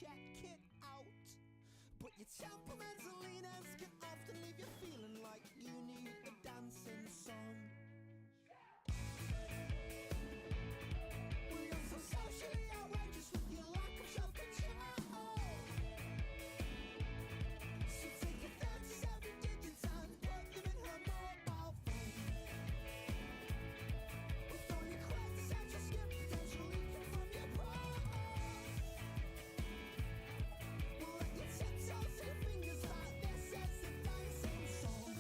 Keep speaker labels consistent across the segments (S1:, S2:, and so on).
S1: check it out. But your temperamental leaners can often leave you feeling like you need a dancing song. Well, you're so socially outrageous with your lack of self-control. So take your 37 digits and put them in her mobile phone. With all your quintessential skin potential leaking from your pores. Well, let your tiptoes and fingers like this as the dancing song.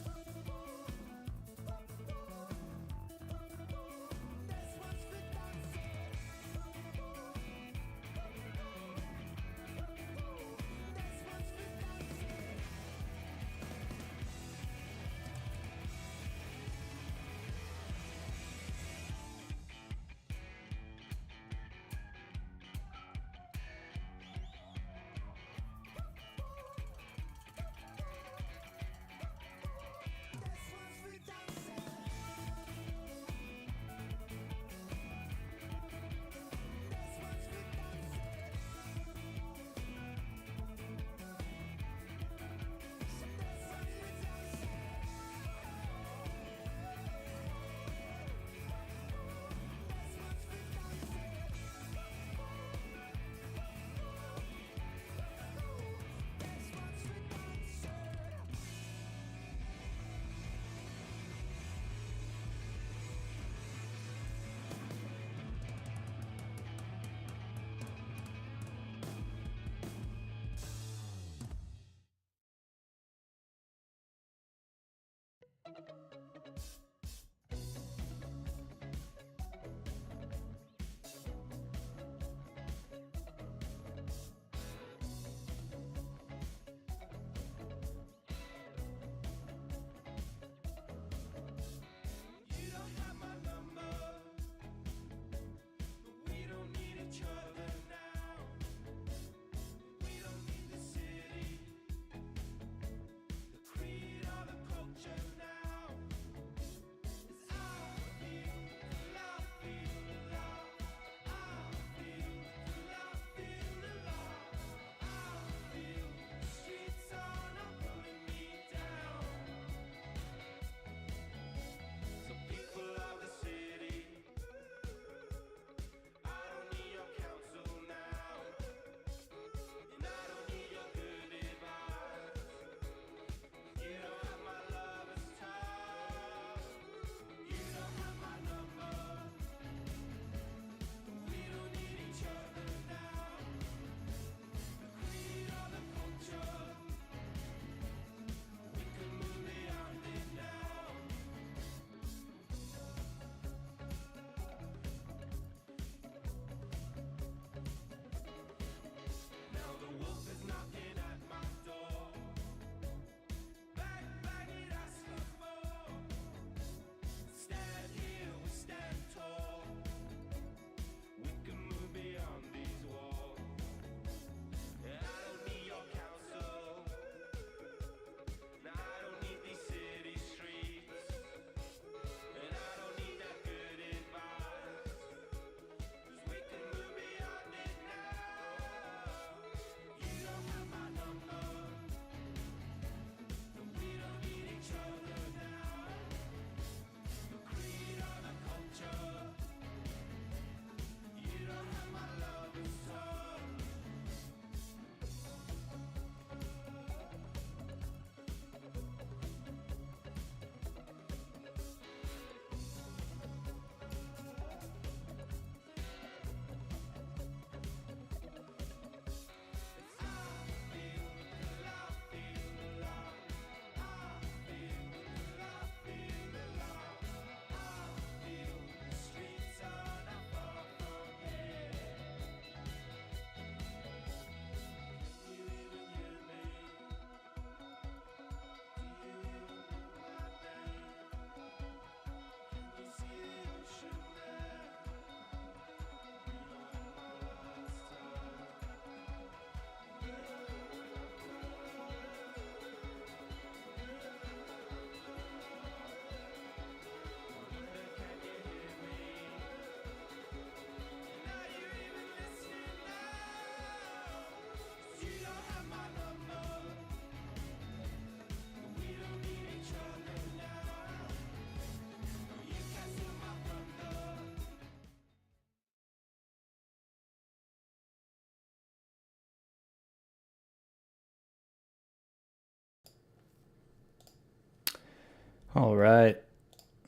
S2: All right,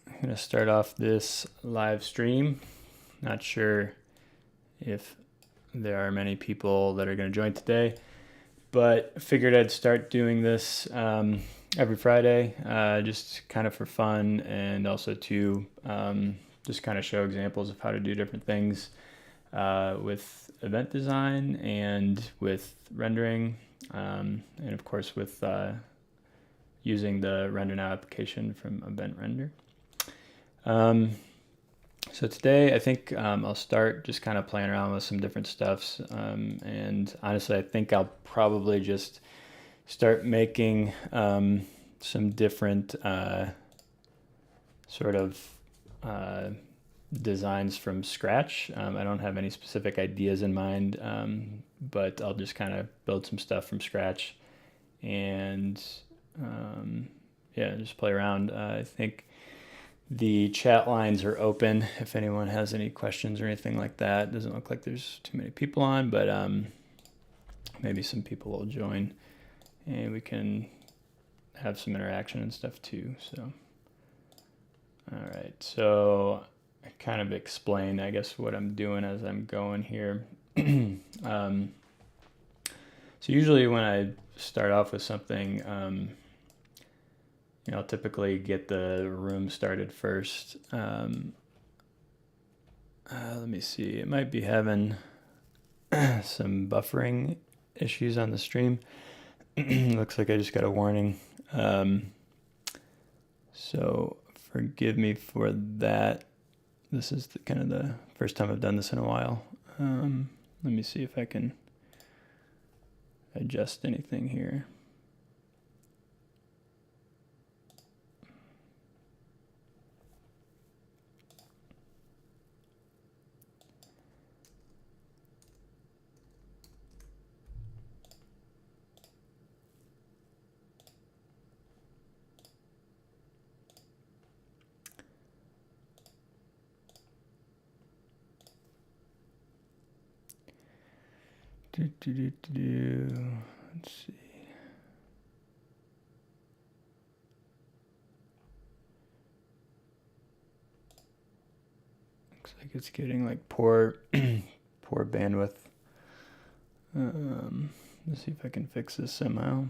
S2: I'm gonna start off this live stream. Not sure if there are many people that are gonna join today, but figured I'd start doing this every Friday, just kind of for fun, and also to just kind of show examples of how to do different things with event design and with rendering, and of course with using the Render Now application from EventRender. So today I think I'll start just kind of playing around with some different stuffs, and honestly I think I'll probably just start making some different sort of designs from scratch. I don't have any specific ideas in mind, but I'll just kind of build some stuff from scratch and yeah, just play around. I think the chat lines are open if anyone has any questions or anything like that. Doesn't look like there's too many people on, but maybe some people will join and we can have some interaction and stuff too. So, all right. So I kind of explain, I guess, what I'm doing as I'm going here. So usually when I start off with something, I'll typically get the room started first. Let me see. It might be having some buffering issues on the stream. Looks like I just got a warning. So forgive me for that. This is kind of the first time I've done this in a while. Let me see if I can adjust anything here. Let's see. Looks like it's getting like poor bandwidth. Let's see if I can fix this somehow.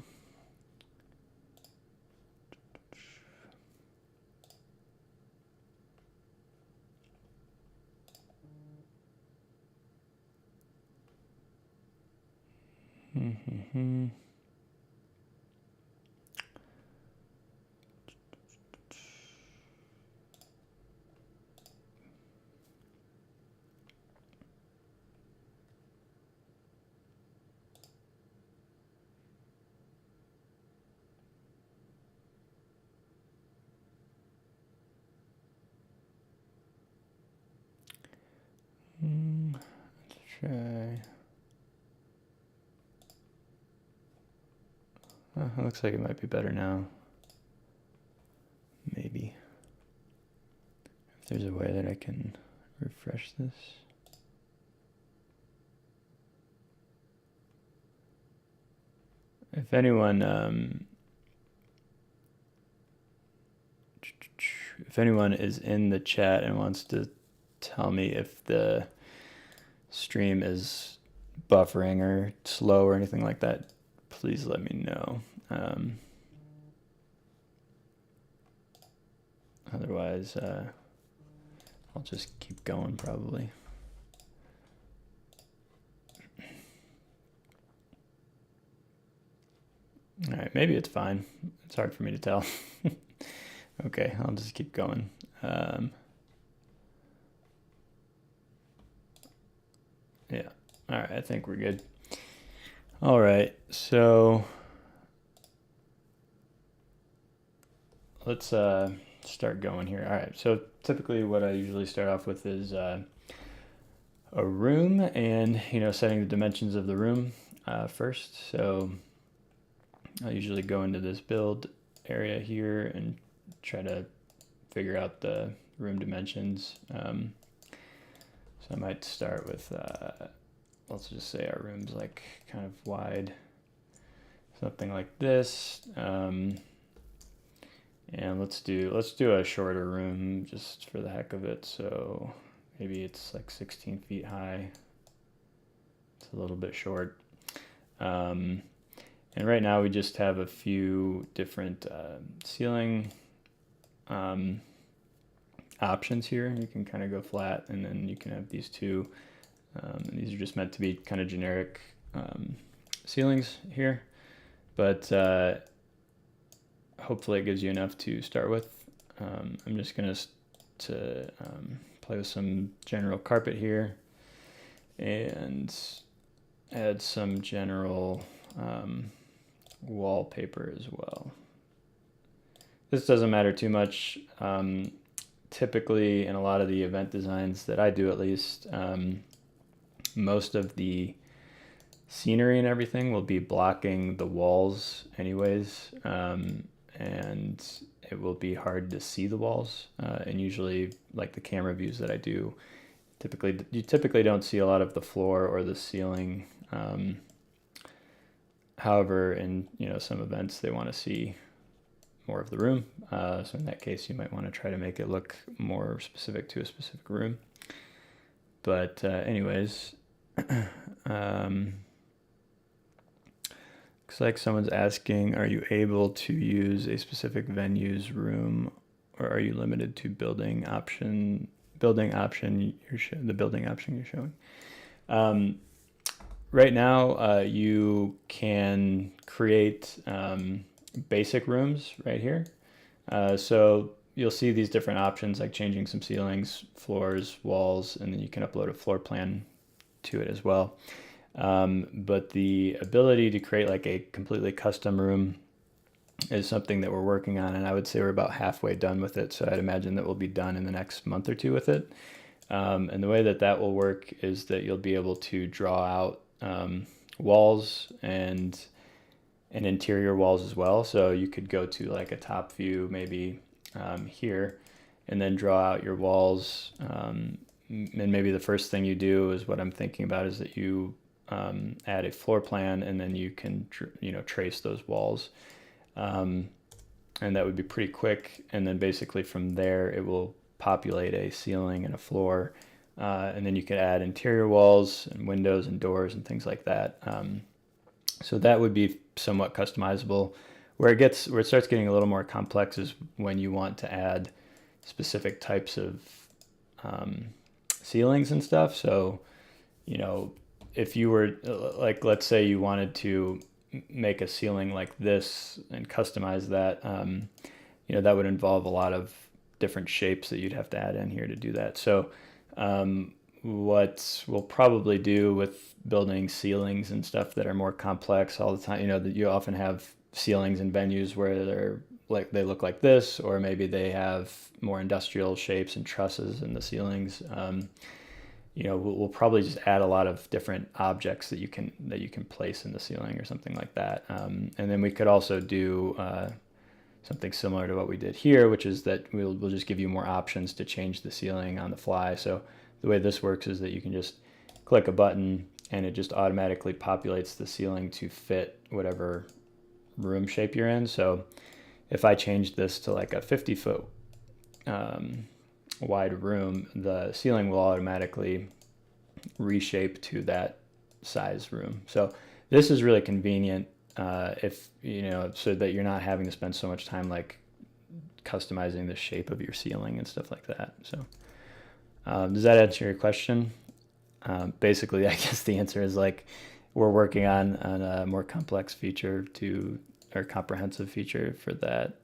S2: Let's try. Looks like it might be better now. Maybe. If there's a way that I can refresh this. If anyone is in the chat and wants to tell me if the stream is buffering or slow or anything like that, please let me know. Otherwise, I'll just keep going probably. All right, maybe it's fine. It's hard for me to tell. Okay, I'll just keep going. Yeah, all right, I think we're good. All right, so let's start going here. All right, so typically what I usually start off with is a room and, setting the dimensions of the room first. So I'll usually go into this build area here and try to figure out the room dimensions. So I might start with, let's just say our room's like kind of wide, something like this. And let's do a shorter room just for the heck of it. So maybe it's like 16 feet high. It's a little bit short. And right now we just have a few different ceiling options here. You can kind of go flat, and then you can have these two. And these are just meant to be kind of generic ceilings here. But hopefully it gives you enough to start with. I'm just going to play with some general carpet here and add some general wallpaper as well. This doesn't matter too much. Typically, in a lot of the event designs that I do, at least, most of the scenery and everything will be blocking the walls anyways, and it will be hard to see the walls. And usually, like the camera views that I do, you typically don't see a lot of the floor or the ceiling. However, in some events, they want to see more of the room. So in that case, you might want to try to make it look more specific to a specific room. But anyways, looks like someone's asking, are you able to use a specific venue's room, or are you limited to the building option you're showing? Right now, you can create basic rooms right here. So you'll see these different options, like changing some ceilings, floors, walls, and then you can upload a floor plan to it as well. But the ability to create like a completely custom room is something that we're working on, and I would say we're about halfway done with it. So I'd imagine that we'll be done in the next month or two with it. And the way that will work is that you'll be able to draw out walls and interior walls as well. So you could go to like a top view maybe here, and then draw out your walls. And maybe the first thing you do is what I'm thinking about is that you add a floor plan, and then you can trace those walls. And that would be pretty quick. And then basically from there, it will populate a ceiling and a floor. And then you could add interior walls and windows and doors and things like that. So that would be somewhat customizable. Where it starts getting a little more complex is when you want to add specific types of ceilings and stuff. So, if you were like, let's say you wanted to make a ceiling like this and customize that, that would involve a lot of different shapes that you'd have to add in here to do that. So what we'll probably do with building ceilings and stuff that are more complex all the time, that you often have ceilings in venues where they look like this, or maybe they have more industrial shapes and trusses in the ceilings. We'll probably just add a lot of different objects that you can place in the ceiling or something like that. And then we could also do something similar to what we did here, which is that we'll just give you more options to change the ceiling on the fly. So the way this works is that you can just click a button and it just automatically populates the ceiling to fit whatever room shape you're in. So if I change this to like a 50-foot wide room, the ceiling will automatically reshape to that size room. So this is really convenient if so that you're not having to spend so much time like customizing the shape of your ceiling and stuff like that. So does that answer your question? Basically, I guess the answer is like we're working on a more complex feature or comprehensive feature for that.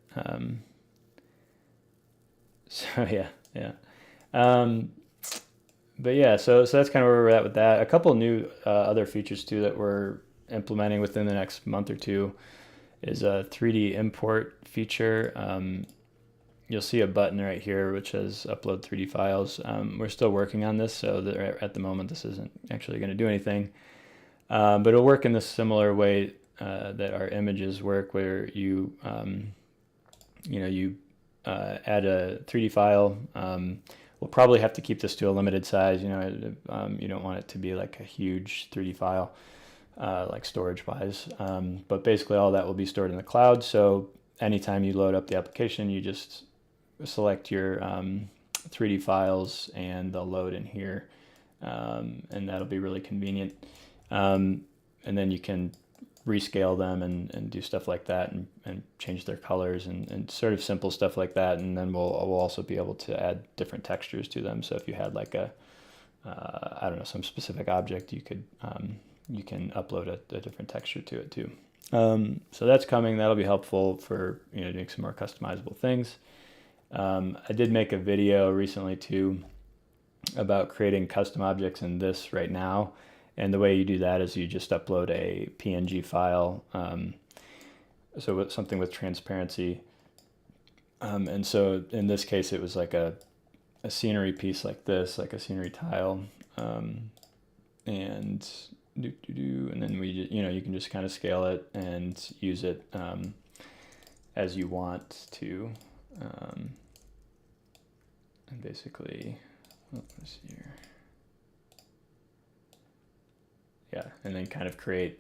S2: So yeah. But yeah, so that's kind of where we're at with that. A couple new other features too that we're implementing within the next month or two is a 3D import feature. You'll see a button right here which says upload 3D files. We're still working on this, so that at the moment this isn't actually going to do anything. But it'll work in the similar way that our images work, where you add a 3D file. We'll probably have to keep this to a limited size. You don't want it to be like a huge 3D file, like storage-wise. But basically, all that will be stored in the cloud. So anytime you load up the application, you just select your 3D files and they'll load in here, and that'll be really convenient. And then you can rescale them and do stuff like that, and change their colors and sort of simple stuff like that. And then we'll also be able to add different textures to them. So if you had like a I don't know, some specific object, you can upload a different texture to it too. So that's coming. That'll be helpful for doing some more customizable things. I did make a video recently too about creating custom objects in this right now. And the way you do that is you just upload a PNG file, so with something with transparency. And so in this case, it was like a scenery piece like this, like a scenery tile, and then you can just kind of scale it and use it as you want to, and basically, let's see here. Yeah, and then kind of create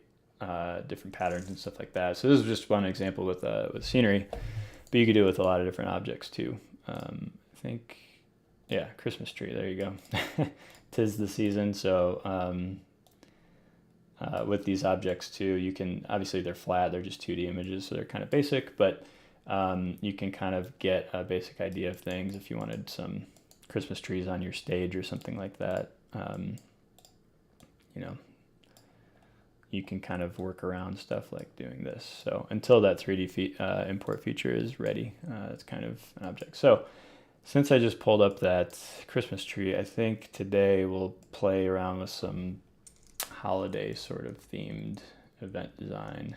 S2: different patterns and stuff like that. So this is just one example with scenery, but you could do it with a lot of different objects too. I think, yeah, Christmas tree, there you go. 'Tis the season, so with these objects too, you can, obviously they're flat, they're just 2D images, so they're kind of basic, but you can kind of get a basic idea of things if you wanted some Christmas trees on your stage or something like that. You can kind of work around stuff like doing this. So until that 3D import feature is ready, it's kind of an object. So since I just pulled up that Christmas tree, I think today we'll play around with some holiday sort of themed event design,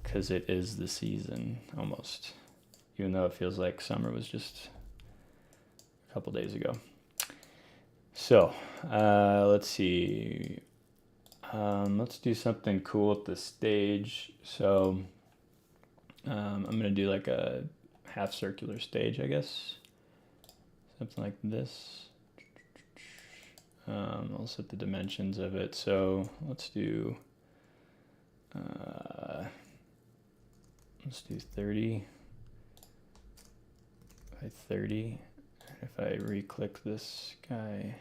S2: because it is the season almost, even though it feels like summer was just a couple days ago. So let's see. Let's do something cool at the stage. So I'm going to do like a half circular stage, I guess. Something like this. I'll set the dimensions of it. So let's do 30 by 30. If I re-click this guy,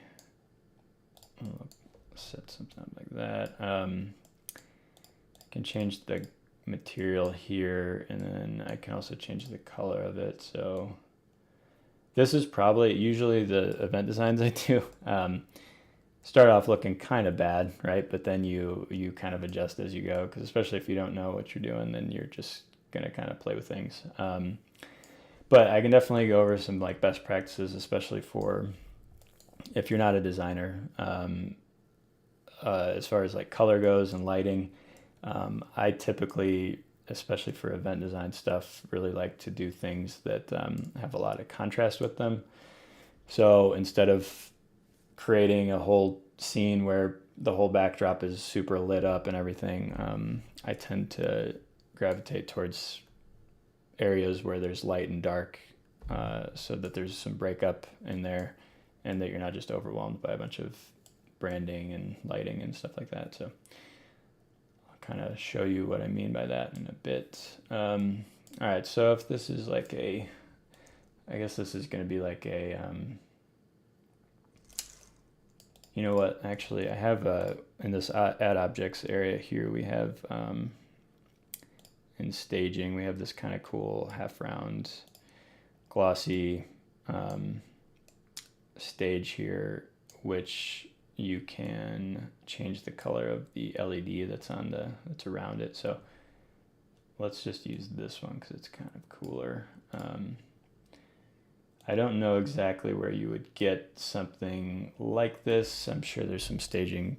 S2: I'll set something up like that. I can change the material here, and then I can also change the color of it. So this is probably, usually the event designs I do start off looking kind of bad, right? But then you kind of adjust as you go, because especially if you don't know what you're doing, then you're just going to kind of play with things. But I can definitely go over some like best practices, especially for if you're not a designer, as far as like color goes and lighting. I typically, especially for event design stuff, really like to do things that have a lot of contrast with them. So instead of creating a whole scene where the whole backdrop is super lit up and everything, I tend to gravitate towards areas where there's light and dark, so that there's some breakup in there and that you're not just overwhelmed by a bunch of branding and lighting and stuff like that. So I'll kind of show you what I mean by that in a bit. All right, so if this is like I guess this is going to be like you know what, actually I have in this add objects area here, we have in staging, we have this kind of cool half round glossy stage here, which you can change the color of the LED that's around it. So let's just use this one because it's kind of cooler. I don't know exactly where you would get something like this. I'm sure there's some staging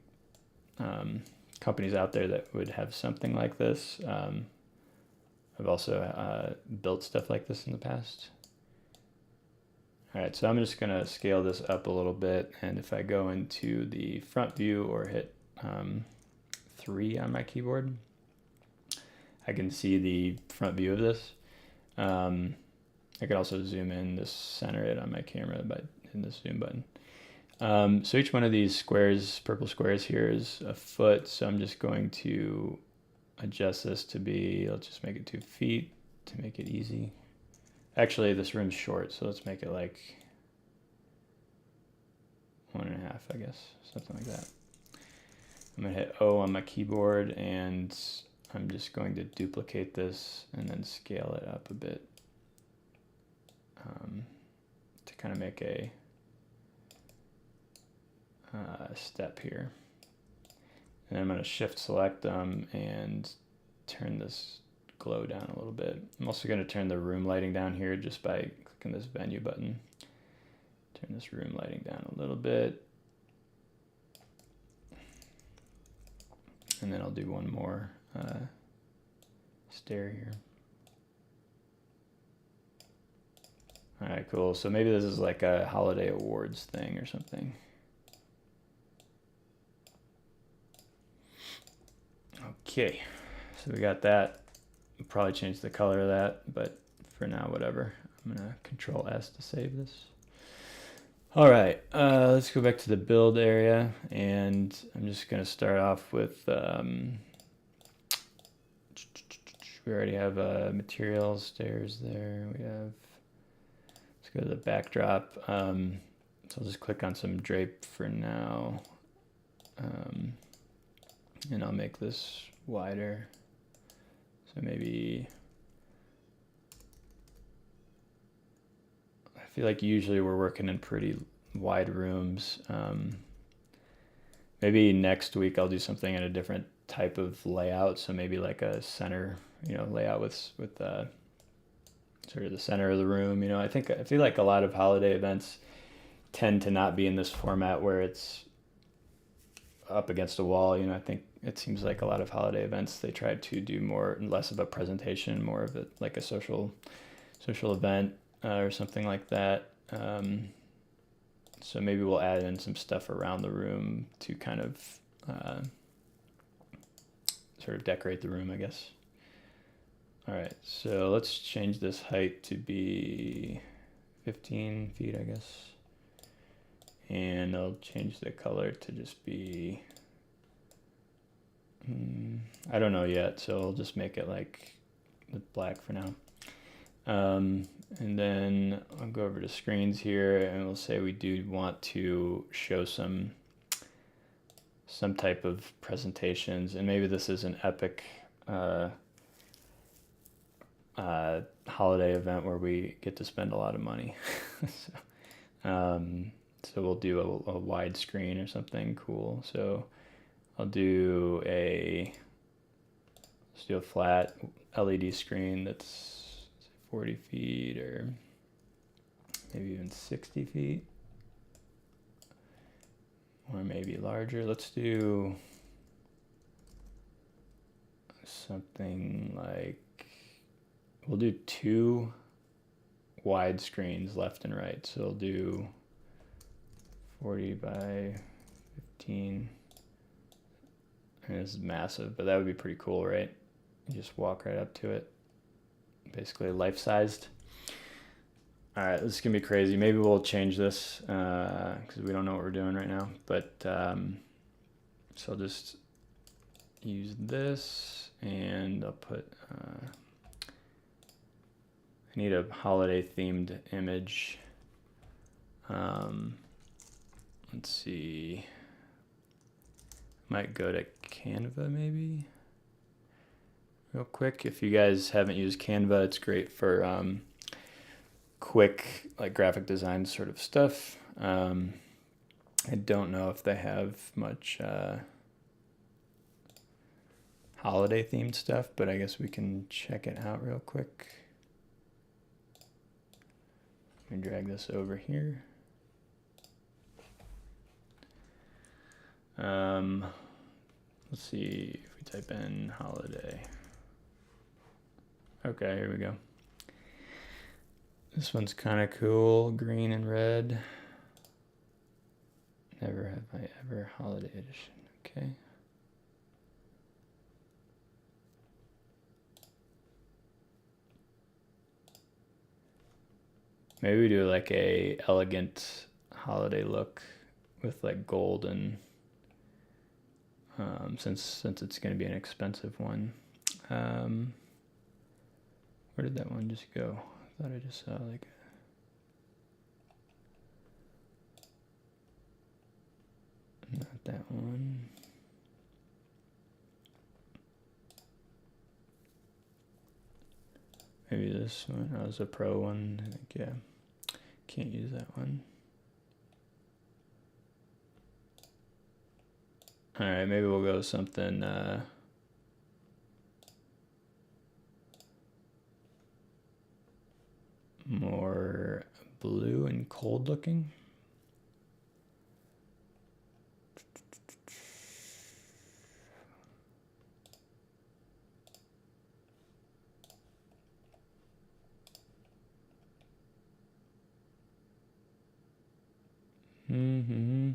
S2: companies out there that would have something like this. I've also built stuff like this in the past. All right, so I'm just gonna scale this up a little bit, and if I go into the front view or hit 3 on my keyboard, I can see the front view of this. I could also zoom in, this center it on my camera by hitting the zoom button. So each one of these squares, purple squares here, is a foot, so I'm just going to adjust this to be, let's just make it 2 feet. to make it easy. Actually, this room's short, so let's make it like 1.5, I guess, something like that. I'm gonna hit O on my keyboard, and I'm just going to duplicate this and then scale it up a bit to kind of make a step here. And I'm going to shift select them and turn this glow down a little bit. I'm also going to turn the room lighting down here just by clicking this venue button. Turn this room lighting down a little bit. And then I'll do one more stair here. All right, cool. So maybe this is like a holiday awards thing or something. Okay, so we got that. We'll probably change the color of that, but for now, whatever. I'm gonna Control S to save this. All right, let's go back to the build area, and I'm just gonna start off with, we already have materials, stairs there. We have, let's go to the backdrop. So I'll just click on some drape for now. And I'll make this wider. So maybe, I feel like usually we're working in pretty wide rooms. Maybe next week I'll do something in a different type of layout. So maybe like a center, layout with sort of the center of the room. I feel like a lot of holiday events tend to not be in this format where it's up against a wall. I think it seems like a lot of holiday events, they try to do less of a presentation, more of it like a social event or something like that. So maybe we'll add in some stuff around the room to kind of sort of decorate the room, I guess. All right, so let's change this height to be 15 feet, I guess. And I'll change the color to just be, I don't know yet, so I'll just make it like black for now. And then I'll go over to screens here, and we'll say we do want to show some type of presentations, and maybe this is an epic holiday event where we get to spend a lot of money. So we'll do a wide screen or something cool. So I'll do a flat LED screen that's 40 feet or maybe even 60 feet. Or maybe larger. Let's do something like, we'll do 2 wide screens left and right. So I'll do 40 by 15. And this is massive, but that would be pretty cool, right? You just walk right up to it. Basically life-sized. All right, this is gonna be crazy. Maybe we'll change this because we don't know what we're doing right now. But so I'll just use this, and I'll put, I need a holiday themed image. Let's see, might go to Canva maybe real quick. If you guys haven't used Canva, it's great for quick like graphic design sort of stuff. I don't know if they have much holiday themed stuff, but I guess we can check it out real quick. Let me drag this over here. Let's see if we type in holiday. Okay, here we go. This one's kind of cool, green and red. Never have I ever holiday edition. Okay. Maybe we do like a elegant holiday look with like gold and since it's going to be an expensive one. Where did that one just go? I thought I just saw like not that one. Maybe this one. Oh, it's a pro one. I think, yeah. Can't use that one. All right, maybe we'll go something more blue and cold looking. Mm-hmm.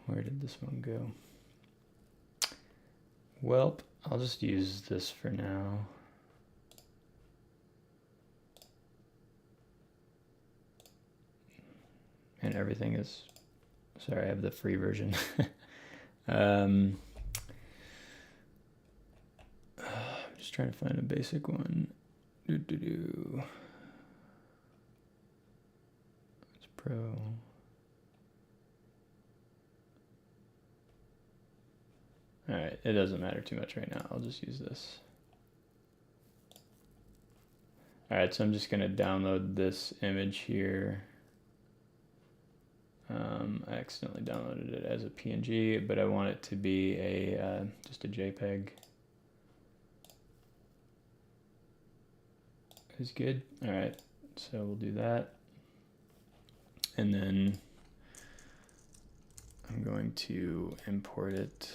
S2: Where did this one go? Well, I'll just use this for now. And everything is, sorry, I have the free version. I'm just trying to find a basic one. It's pro. All right, it doesn't matter too much right now. I'll just use this. All right, so I'm just gonna download this image here. I accidentally downloaded it as a PNG, but I want it to be a just a JPEG. Is good. All right, so we'll do that, and then I'm going to import it.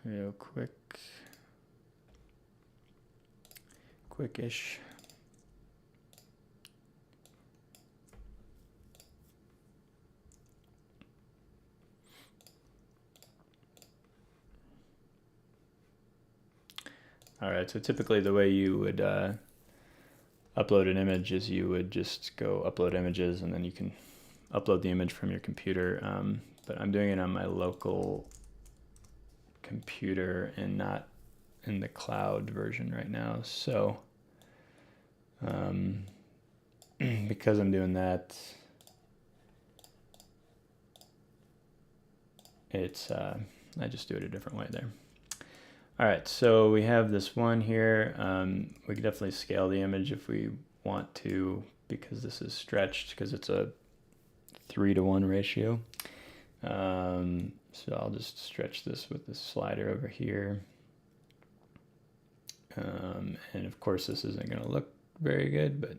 S2: Real quickish. All right, so typically the way you would upload an image is you would just go upload images, and then you can upload the image from your computer. But I'm doing it on my local computer and not in the cloud version right now. So because I'm doing that, it's I just do it a different way there. All right, so we have this one here. We can definitely scale the image if we want to, because this is stretched, because it's a 3:1 ratio. So I'll just stretch this with this slider over here. And of course this isn't going to look very good, but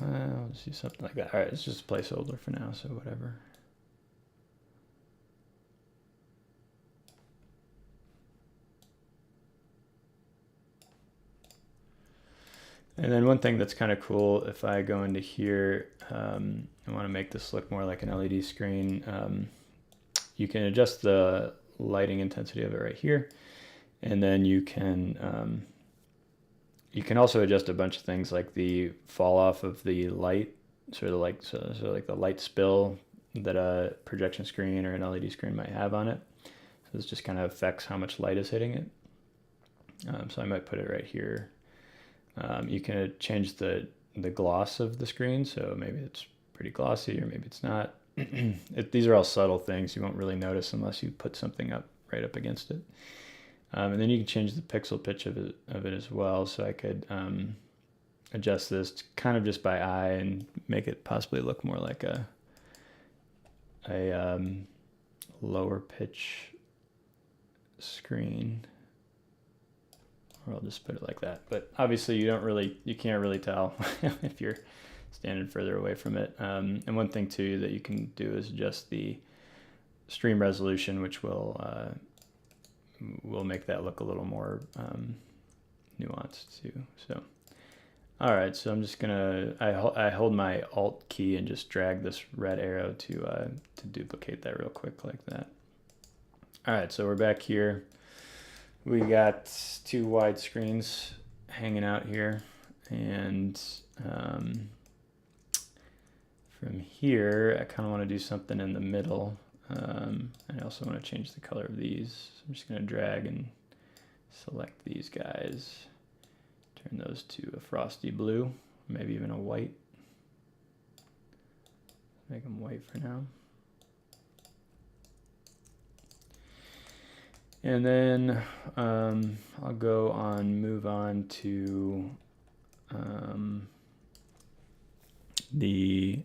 S2: I'll just do something like that. All right, it's just a placeholder for now, so whatever. And then one thing that's kind of cool, if I go into here, I want to make this look more like an LED screen. You can adjust the lighting intensity of it right here, and then you can also adjust a bunch of things like the fall off of the light, sort of like like the light spill that a projection screen or an LED screen might have on it. So this just kind of affects how much light is hitting it. So I might put it right here. You can change the gloss of the screen, so maybe it's pretty glossy or maybe it's not. These are all subtle things you won't really notice unless you put something up right up against it. And then you can change the pixel pitch of it as well. So I could adjust this kind of just by eye and make it possibly look more like a lower pitch screen. Or I'll just put it like that. But obviously you can't really tell if you're standing further away from it. And one thing too that you can do is adjust the stream resolution, which will make that look a little more nuanced too. So All right, so I'm just gonna, I hold my Alt key and just drag this red arrow to duplicate that real quick like that. All right, so we're back here. We got two wide screens hanging out here, and from here, I kind of want to do something in the middle. I also want to change the color of these. So I'm just gonna drag and select these guys. Turn those to a frosty blue, maybe even a white. Make them white for now. And then I'll go on, move on to the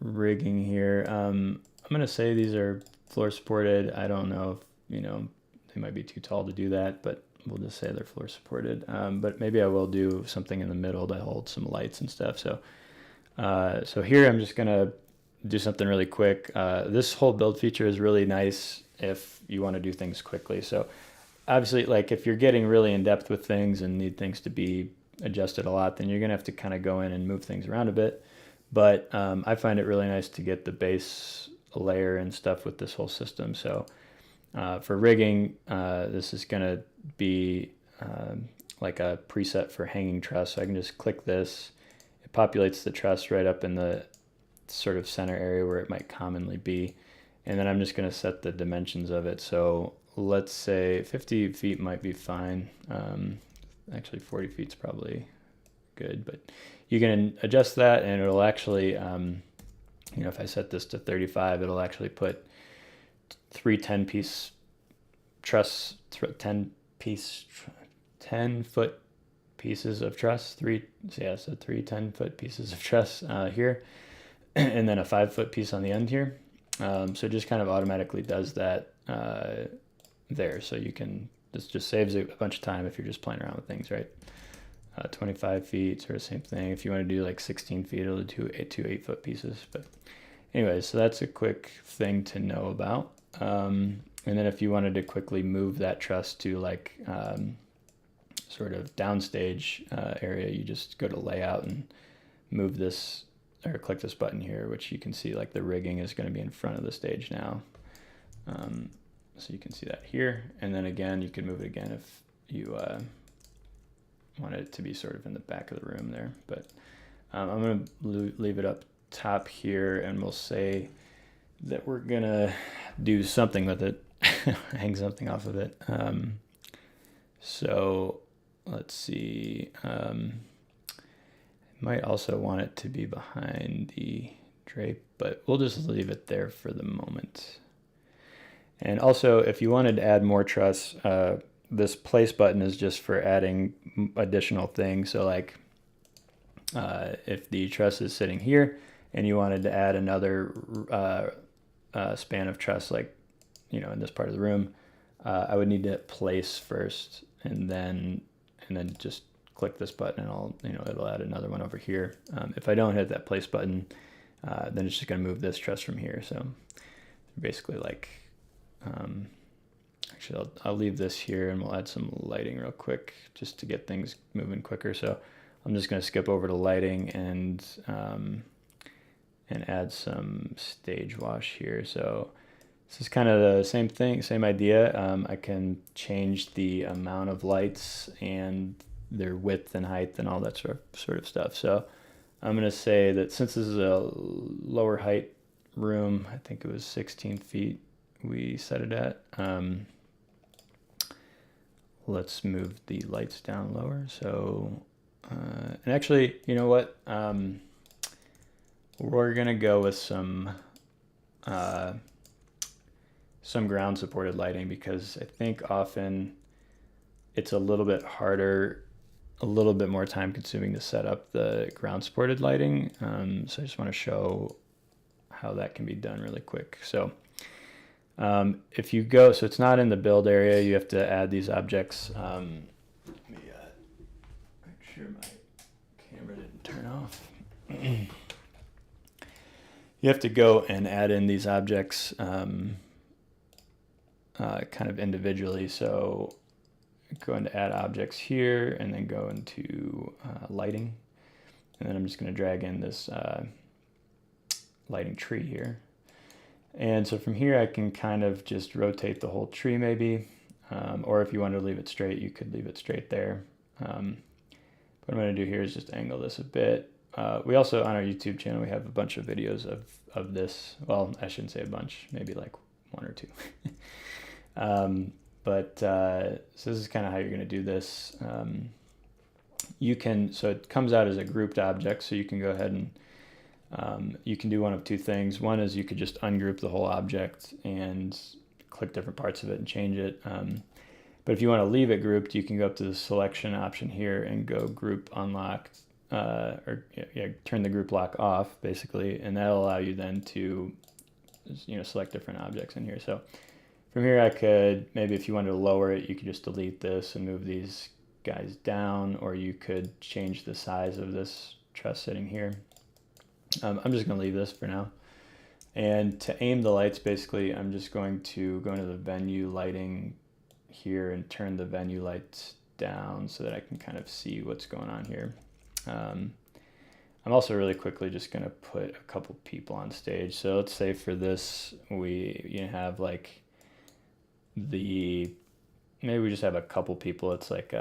S2: rigging here. I'm going to say these are floor supported. I don't know if, they might be too tall to do that, but we'll just say they're floor supported. But maybe I will do something in the middle to hold some lights and stuff. So here I'm just going to do something really quick. This whole build feature is really nice if you want to do things quickly. So obviously, like if you're getting really in depth with things and need things to be adjusted a lot, then you're going to have to kind of go in and move things around a bit. But I find it really nice to get the base layer and stuff with this whole system. So for rigging, this is going to be like a preset for hanging truss. So I can just click this. It populates the truss right up in the sort of center area where it might commonly be. And then I'm just going to set the dimensions of it. So let's say 50 feet might be fine. Actually 40 feet's probably good, but you can adjust that and it'll actually, if I set this to 35, it'll actually put 3 10-piece truss, 10-foot pieces of truss, so 3 10-foot pieces of truss here, and then a 5-foot piece on the end here. So it just kind of automatically does that there. So you can, this just saves a bunch of time if you're just playing around with things, right? 25 feet, sort of same thing. If you want to do like 16 feet, it'll do 2 8-foot pieces. But anyways, so that's a quick thing to know about. And then if you wanted to quickly move that truss to like sort of downstage area, you just go to layout and move this, or click this button here, which you can see like the rigging is going to be in front of the stage now. So you can see that here. And then again, you can move it again if you want it to be sort of in the back of the room there. But I'm going to leave it up top here, and we'll say that we're going to do something with it, hang something off of it. So let's see. Might also want it to be behind the drape, but we'll just leave it there for the moment. And also, if you wanted to add more truss, this place button is just for adding additional things. So like if the truss is sitting here and you wanted to add another span of truss, like, in this part of the room, I would need to place first and then just click this button and it'll add another one over here. If I don't hit that place button, then it's just going to move this truss from here. So basically like, actually I'll leave this here and we'll add some lighting real quick just to get things moving quicker. So I'm just going to skip over to lighting and add some stage wash here. So this is kind of the same thing, same idea. I can change the amount of lights and their width and height and all that sort of stuff. So I'm going to say that since this is a lower height room, I think it was 16 feet we set it at. Let's move the lights down lower. So, and actually, you know what? We're going to go with some ground supported lighting, because I think often it's a little bit harder, a little bit more time consuming to set up the ground supported lighting. So I just want to show how that can be done really quick. So if you go, so it's not in the build area, you have to add these objects. Let me make sure my camera didn't turn off. You have to go and add in these objects kind of individually. So go into add objects here and then go into lighting. And then I'm just going to drag in this lighting tree here. And so from here I can kind of just rotate the whole tree maybe. Or if you want to leave it straight, you could leave it straight there. What I'm going to do here is just angle this a bit. We also, on our YouTube channel, we have a bunch of videos of this. Well, I shouldn't say a bunch, maybe like one or two. So this is kind of how you're going to do this. So it comes out as a grouped object, so you can go ahead and you can do one of two things. One is you could just ungroup the whole object and click different parts of it and change it. But if you want to leave it grouped, you can go up to the selection option here and go group unlocked, turn the group lock off basically, and that'll allow you then to select different objects in here. So from here I could, maybe if you wanted to lower it, you could just delete this and move these guys down, or you could change the size of this truss sitting here. I'm just going to leave this for now. And to aim the lights, basically, I'm just going to go into the venue lighting here and turn the venue lights down so that I can kind of see what's going on here. I'm also really quickly just going to put a couple people on stage. So let's say for this, we have like maybe we just have a couple people. It's like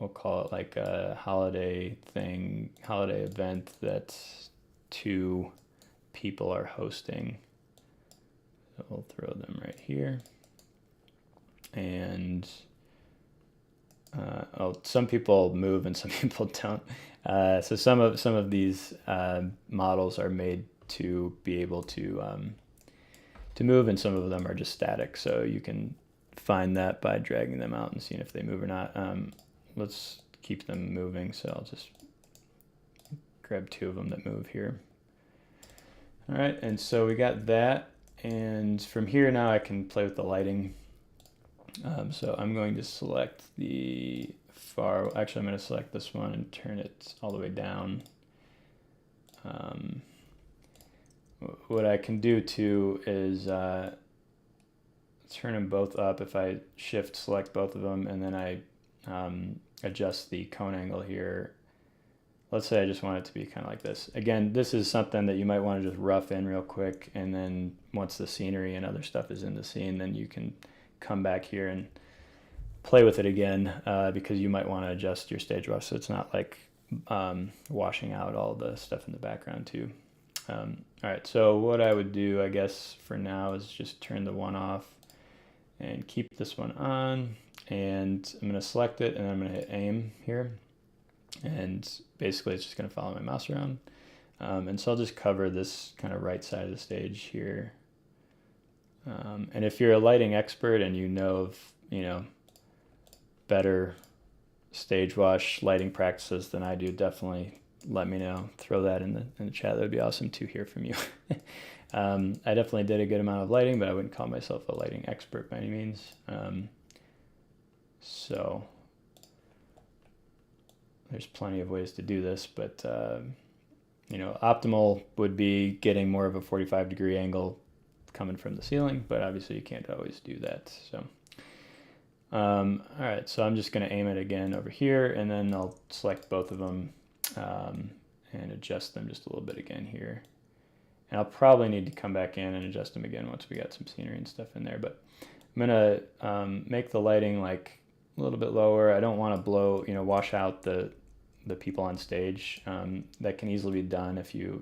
S2: we'll call it like a holiday event that 2 people are hosting. So we'll throw them right here. And some people move and some people don't. So some of these models are made to be able to move, and some of them are just static. So you can find that by dragging them out and seeing if they move or not. Let's keep them moving. So I'll just grab 2 of them that move here. All right, and so we got that. And from here now I can play with the lighting. So I'm going to select actually I'm going to select this one and turn it all the way down. What I can do too is turn them both up. If I shift select both of them and then I adjust the cone angle here. Let's say I just want it to be kind of like this. Again, this is something that you might want to just rough in real quick, and then once the scenery and other stuff is in the scene, then you can come back here and play with it again, because you might want to adjust your stage wash so it's not like washing out all the stuff in the background too. All right, so what I would do, I guess, for now is just turn the one off and keep this one on, and I'm going to select it, and I'm going to hit aim here. And basically it's just going to follow my mouse around. And so I'll just cover this kind of right side of the stage here. And if you're a lighting expert and you know of, better stage wash lighting practices than I do, definitely let me know. Throw that in the chat. That would be awesome to hear from you. I definitely did a good amount of lighting, but I wouldn't call myself a lighting expert by any means. So there's plenty of ways to do this, but optimal would be getting more of a 45-degree angle coming from the ceiling, but obviously you can't always do that. So all right, so I'm just going to aim it again over here, and then I'll select both of them and adjust them just a little bit again here. And I'll probably need to come back in and adjust them again once we got some scenery and stuff in there, but I'm going to make the lighting like a little bit lower. I don't want to wash out the people on stage. That can easily be done if you're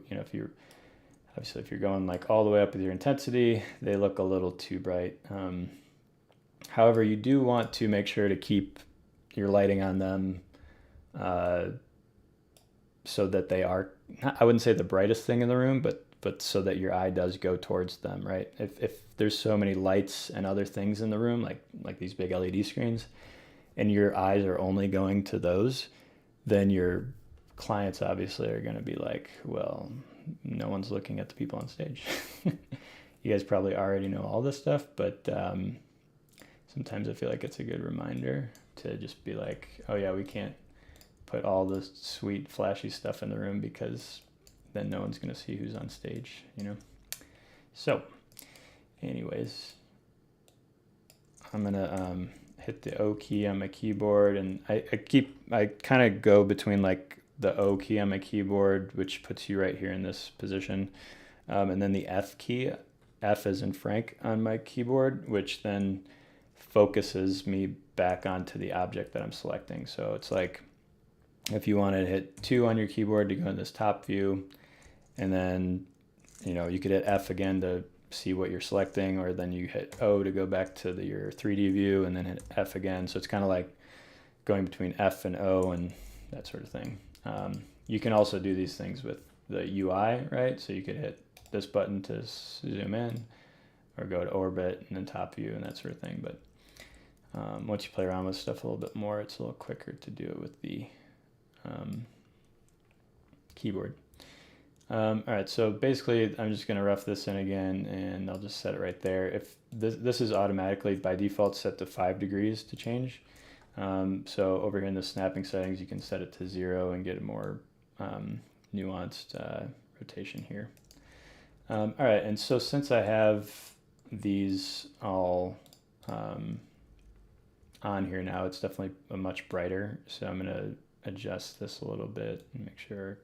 S2: going like all the way up with your intensity, they look a little too bright. However, you do want to make sure to keep your lighting on them so that they are, I wouldn't say the brightest thing in the room, but so that your eye does go towards them, right? If there's so many lights and other things in the room, like these big LED screens, and your eyes are only going to those, then your clients obviously are going to be like, well, no one's looking at the people on stage. You guys probably already know all this stuff, but sometimes I feel like it's a good reminder to just be like, oh yeah, we can't put all this sweet flashy stuff in the room because then no one's going to see who's on stage, So anyways, I'm gonna hit the O key on my keyboard, and I kind of go between like the O key on my keyboard, which puts you right here in this position, and then the F key, F as in Frank, on my keyboard, which then focuses me back onto the object that I'm selecting. So it's like if you want to hit 2 on your keyboard to go in this top view, and then you could hit F again to see what you're selecting, or then you hit O to go back to your 3D view, and then hit F again. So it's kind of like going between F and O and that sort of thing. You can also do these things with the UI, right? So you could hit this button to zoom in, or go to orbit and then top view and that sort of thing. But once you play around with stuff a little bit more, it's a little quicker to do it with the keyboard. All right, so basically I'm just going to rough this in again, and I'll just set it right there. If this is automatically by default set to 5 degrees to change. So over here in the snapping settings, you can set it to 0 and get a more nuanced rotation here. All right, and so since I have these all on here now, it's definitely a much brighter. So I'm going to adjust this a little bit and make sure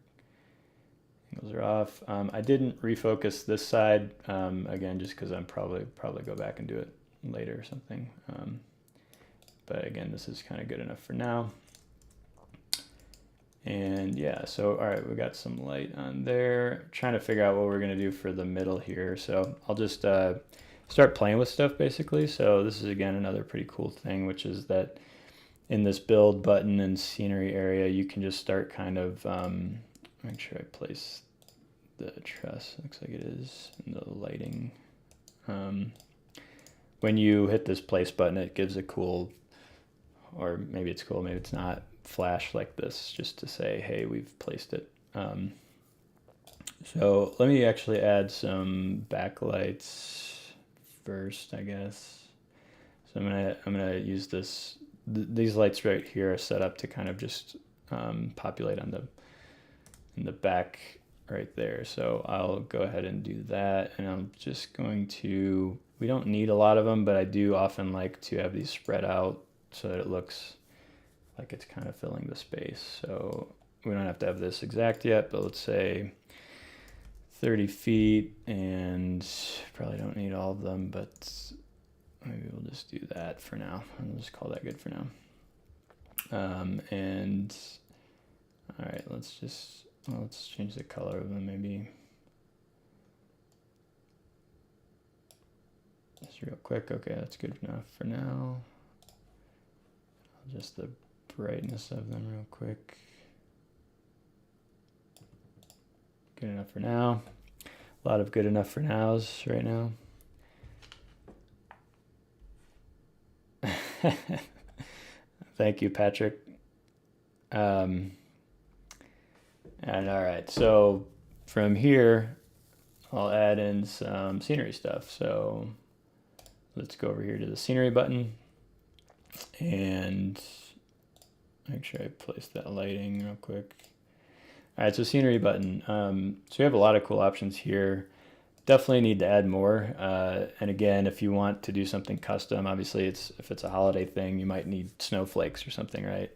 S2: angles are off. I didn't refocus this side, again, just because I'm probably go back and do it later or something. But again, this is kind of good enough for now. And yeah, so all right, we got some light on there. Trying to figure out what we're gonna do for the middle here. So I'll just start playing with stuff basically. So this is again another pretty cool thing, which is that in this build button and scenery area, you can just start kind of, make sure I place the truss, looks like it is, in the lighting. When you hit this place button, it gives a cool, or maybe it's cool, maybe it's not, flash like this, just to say, hey, we've placed it. So let me actually add some backlights first, I guess. So I'm gonna use this. These lights right here are set up to kind of just populate on in the back right there. So I'll go ahead and do that, and I'm just going to. We don't need a lot of them, but I do often like to have these spread out so that it looks like it's kind of filling the space. So we don't have to have this exact yet, but let's say 30 feet, and probably don't need all of them, but maybe we'll just do that for now. I'll just call that good for now. And all right, let's change the color of them maybe. Just real quick. Okay, that's good enough for now. Just the brightness of them real quick. Good enough for now. A lot of good enough for nows right now. Thank you, Patrick. And all right, so from here, I'll add in some scenery stuff. So let's go over here to the scenery button and make sure I place that lighting real quick. All right, so scenery button. So we have a lot of cool options here. Definitely need to add more. And again, if you want to do something custom, obviously if it's a holiday thing, you might need snowflakes or something, right?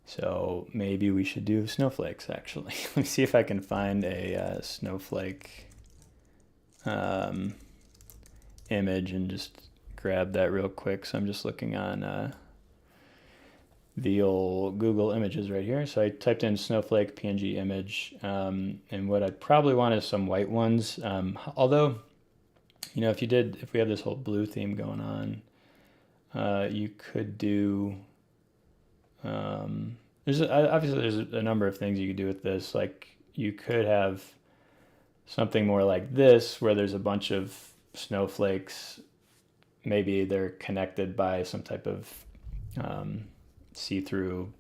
S2: So maybe we should do snowflakes actually. Let me see if I can find a snowflake image and just grab that real quick. So I'm just looking on the old Google Images right here. So I typed in snowflake PNG image, and what I probably want is some white ones. Although, if we have this whole blue theme going on, you could do, there's a number of things you could do with this. Like you could have something more like this, where there's a bunch of snowflakes. Maybe they're connected by some type of see-through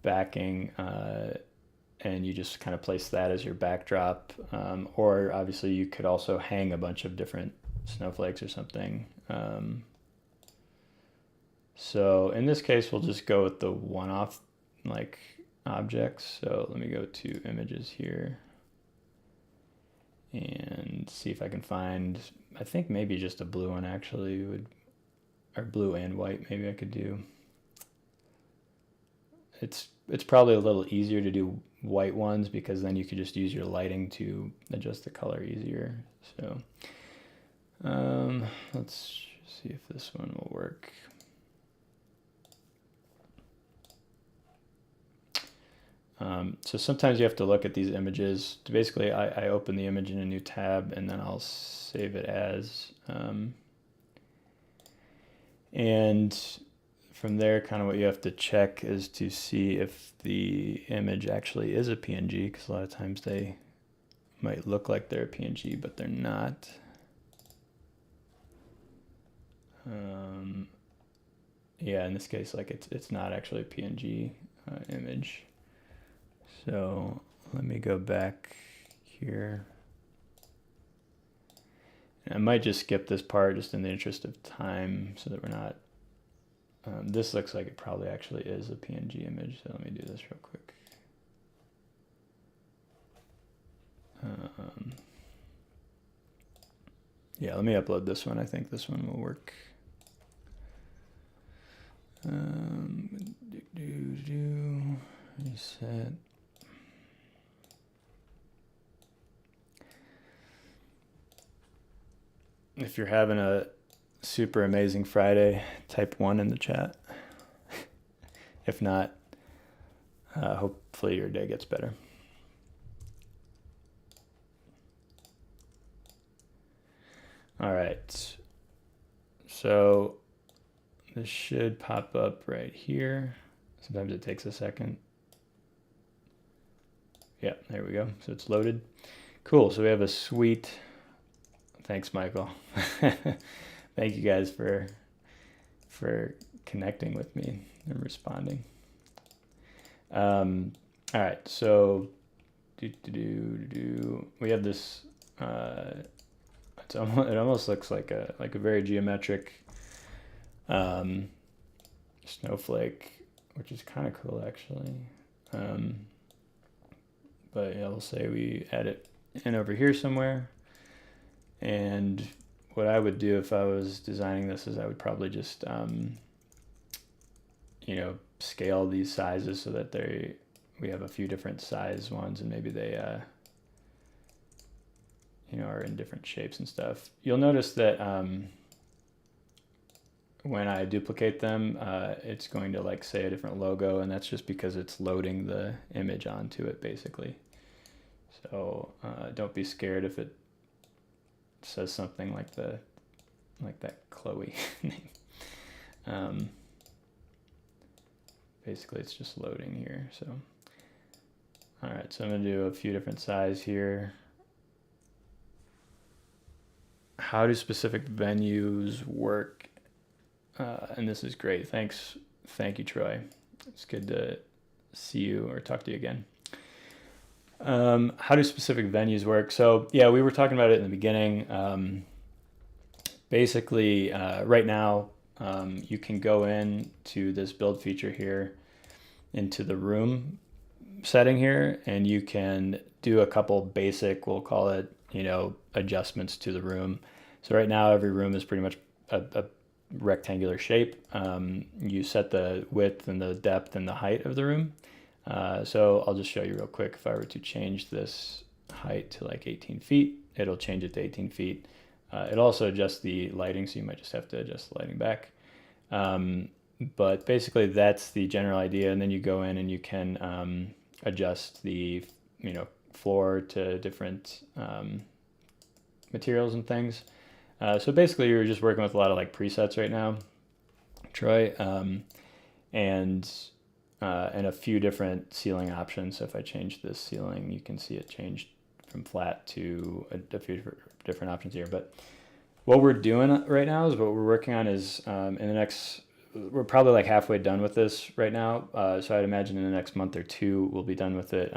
S2: backing, and you just kind of place that as your backdrop. Or obviously you could also hang a bunch of different snowflakes or something. So in this case, we'll just go with the one-off objects. So let me go to images here. and see if I can find, I think maybe just a blue one actually would, or blue and white maybe I could do. It's probably a little easier to do white ones because then you could just use your lighting to adjust the color easier. So let's see if this one will work. So sometimes you have to look at these images. Basically, I open the image in a new tab and then I'll save it as. And from there, kind of what you have to check is to see if the image actually is a PNG, because a lot of times they might look like they're a PNG, but they're not. Yeah, in this case, like it's not actually a PNG image. So let me go back here. And I might just skip this part just in the interest of time so that we're not, this looks like it probably actually is a PNG image. So let me do this real quick. Yeah, let me upload this one. I think this one will work. Reset. If you're having a super amazing Friday, type 1 in the chat. If not, hopefully your day gets better. All right. So this should pop up right here. Sometimes it takes a second. Yeah, there we go. So it's loaded. Cool. So we have a sweet. Thanks, Michael. Thank you guys for connecting with me and responding. All right, so we have this. It almost looks like a very geometric snowflake, which is kind of cool actually. But yeah, we'll say we add it in over here somewhere. And what I would do if I was designing this is I would probably just, scale these sizes so that we have a few different size ones, and maybe they, are in different shapes and stuff. You'll notice that when I duplicate them, it's going to say a different logo, and that's just because it's loading the image onto it basically. So don't be scared if it says something like that Chloe name. Basically it's just loading here. So all right, so I'm gonna do a few different sizes here. How do specific venues work? And this is great. Thank you, Troy. It's good to see you or talk to you again. How do specific venues work? So yeah, we were talking about it in the beginning. Basically, right now, you can go in to this build feature here into the room setting here, and you can do a couple basic, we'll call it, adjustments to the room. So right now, every room is pretty much a rectangular shape. You set the width and the depth and the height of the room. So I'll just show you real quick. If I were to change this height to 18 feet, it'll change it to 18 feet. It also adjusts the lighting, so you might just have to adjust the lighting back. But basically that's the general idea. And then you go in and you can adjust the floor to different materials and things. So basically you're just working with a lot of presets right now, Troy, and a few different ceiling options. So if I change this ceiling, you can see it changed from flat to a few different options here. But what we're doing right now is what we're working on is we're probably halfway done with this right now. So I'd imagine in the next month or two, we'll be done with it,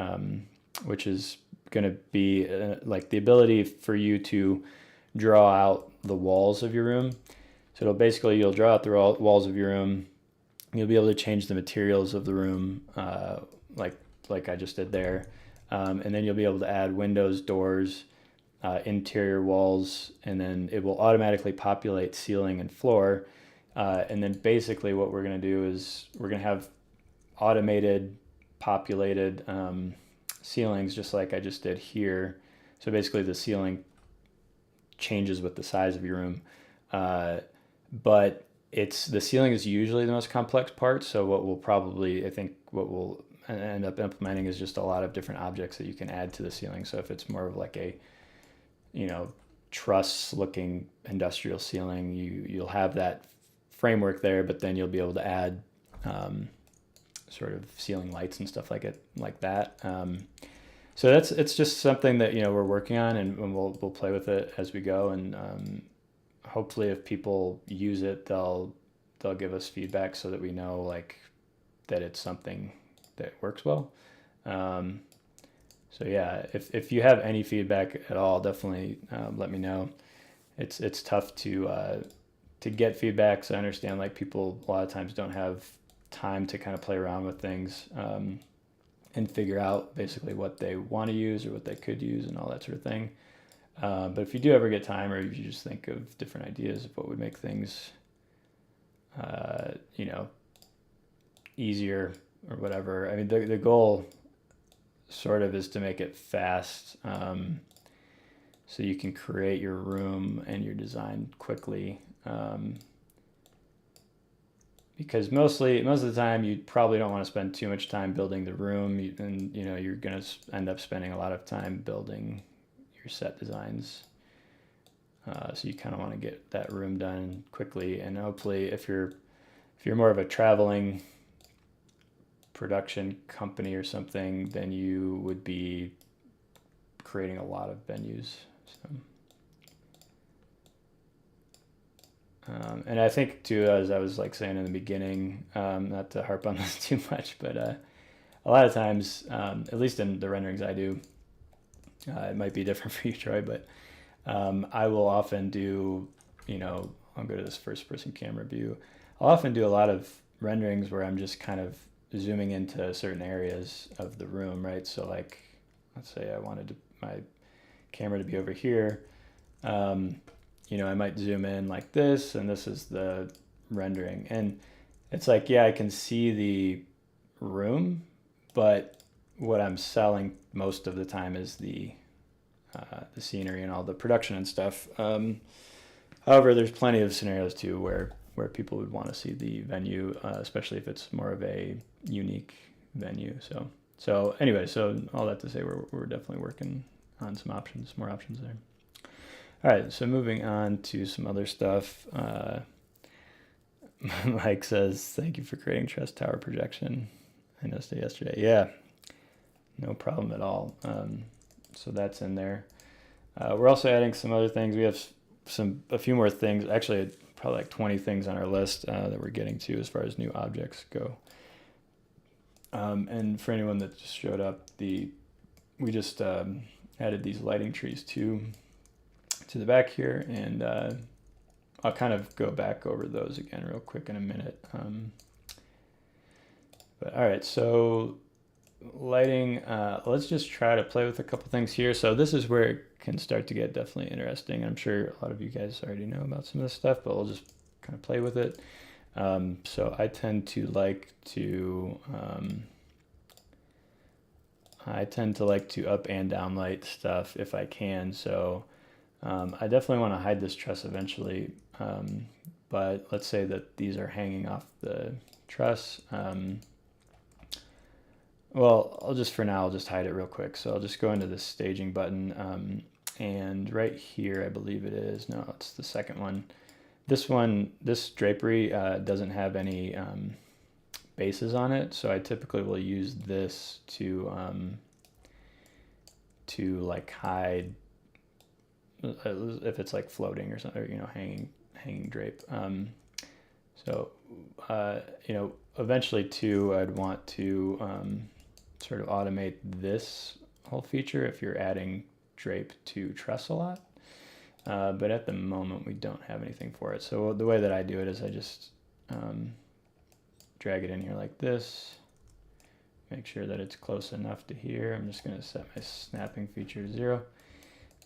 S2: which is going to be the ability for you to draw out the walls of your room. So you'll draw out the walls of your room. You'll be able to change the materials of the room, like I just did there. And then you'll be able to add windows, doors, interior walls, and then it will automatically populate ceiling and floor. And then basically what we're going to do is we're going to have automated populated ceilings, just like I just did here. So basically the ceiling changes with the size of your room. But the ceiling is usually the most complex part. So what we'll end up implementing is just a lot of different objects that you can add to the ceiling. So if it's more of like a, truss looking industrial ceiling, you'll have that framework there, but then you'll be able to add sort of ceiling lights and stuff like that. So it's just something that we're working on, and we'll play with it as we go, and hopefully if people use it, they'll give us feedback so that we know like that it's something that works well. So yeah, if you have any feedback at all, definitely let me know. It's tough to get feedback, so I understand like people a lot of times don't have time to kind of play around with things and figure out basically what they want to use or what they could use and all that sort of thing. But if you do ever get time, or if you just think of different ideas of what would make things, easier or whatever. I mean, the goal sort of is to make it fast, so you can create your room and your design quickly. Because most of the time you probably don't want to spend too much time building the room, and you're going to end up spending a lot of time building your set designs. So you kind of want to get that room done quickly, and hopefully if you're more of a traveling production company or something, then you would be creating a lot of venues. So, and I think too, as I was like saying in the beginning, not to harp on this too much, but a lot of times, at least in the renderings I do, it might be different for you, Troy, but I will often do, I'll go to this first person camera view. I'll often do a lot of renderings where I'm just kind of zooming into certain areas of the room, right? So like, let's say I wanted my camera to be over here. I might zoom in like this, and this is the rendering. And it's like, yeah, I can see the room, but what I'm selling most of the time is the scenery and all the production and stuff. However, there's plenty of scenarios too where people would want to see the venue, especially if it's more of a unique venue. So anyway, so all that to say, we're definitely working on some options, more options there. All right, so moving on to some other stuff. Mike says, thank you for creating Truss Tower projection. I noticed it yesterday. Yeah, no problem at all. So that's in there. We're also adding some other things. We have a few more things, actually probably like 20 things on our list that we're getting to as far as new objects go. And for anyone that just showed up, we just added these lighting trees to the back here, and I'll kind of go back over those again real quick in a minute. But all right, so lighting, let's just try to play with a couple things here. So this is where it can start to get definitely interesting. I'm sure a lot of you guys already know about some of this stuff, but we'll just kind of play with it. So I tend to like to up and down light stuff if I can. So I definitely want to hide this truss eventually, but let's say that these are hanging off the truss. Well, I'll just hide it real quick. So I'll just go into this staging button, and right here, I believe it is, no, it's the second one. This drapery doesn't have any bases on it, so I typically will use this to like hide if it's like floating or something, or, hanging drape. Eventually too, I'd want to sort of automate this whole feature if you're adding drape to truss a lot. But at the moment we don't have anything for it. So the way that I do it is I just drag it in here like this, make sure that it's close enough to here. I'm just going to set my snapping feature to 0.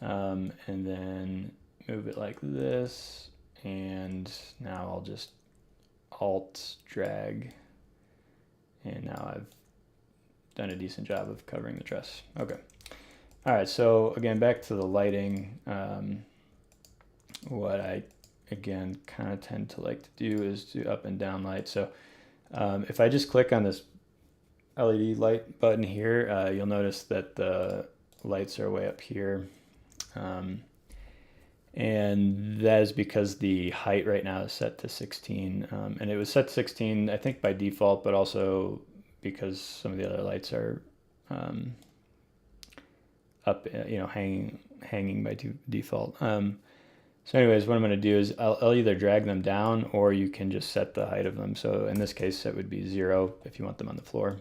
S2: and then move it like this, and now I'll just Alt drag, and now I've done a decent job of covering the truss. Okay. All right, so again, back to the lighting. What I, again, kind of tend to like to do is do up and down light. So if I just click on this LED light button here, you'll notice that the lights are way up here. And that is because the height right now is set to 16. And it was set to 16, I think, by default, but also because some of the other lights are up, hanging by default. So anyways, what I'm going to do is I'll either drag them down, or you can just set the height of them. So in this case, it would be 0 if you want them on the floor.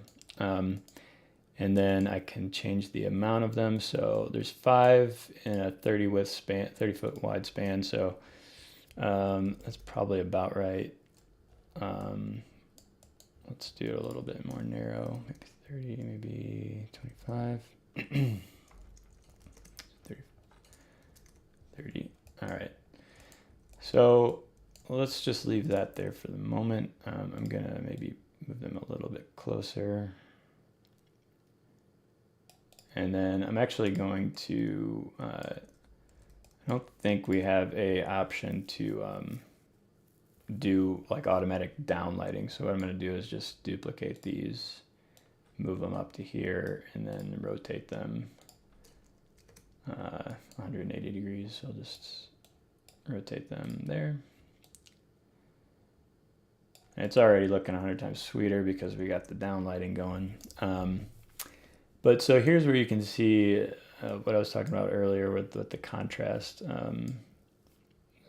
S2: And then I can change the amount of them. So there's 5 in a 30 foot wide span. So that's probably about right. Let's do it a little bit more narrow, maybe 30, maybe 25. 30. All right. So let's just leave that there for the moment. I'm gonna maybe move them a little bit closer. And then I'm actually going to, I don't think we have a option to do like automatic downlighting. So what I'm going to do is just duplicate these, move them up to here, and then rotate them 180 degrees. So I'll just rotate them there. And it's already looking 100 times sweeter because we got the downlighting going. But so here's where you can see what I was talking about earlier with the contrast.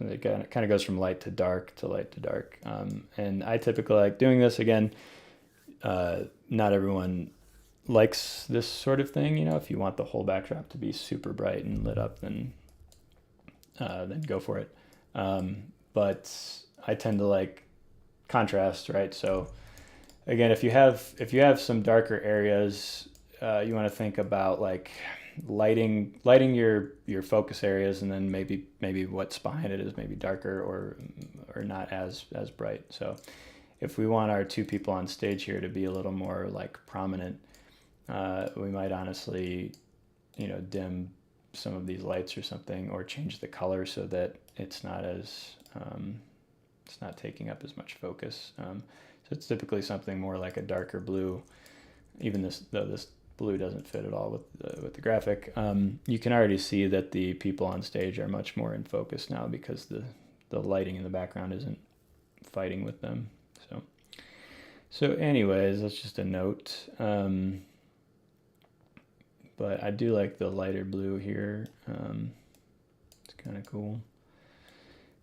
S2: It kind of goes from light to dark to light to dark. And I typically like doing this. Again, not everyone likes this sort of thing. If you want the whole backdrop to be super bright and lit up, then go for it. But I tend to like contrast, right? So again, if you have some darker areas, you want to think about like lighting your focus areas, and then maybe what's behind it is maybe darker or not as bright. So if we want our 2 people on stage here to be a little more like prominent, we might honestly dim some of these lights or something, or change the color so that it's not taking up as much focus. So it's typically something more like a darker blue. Even this blue doesn't fit at all with the graphic. You can already see that the people on stage are much more in focus now because the lighting in the background isn't fighting with them. So anyways, that's just a note. But I do like the lighter blue here. It's kind of cool.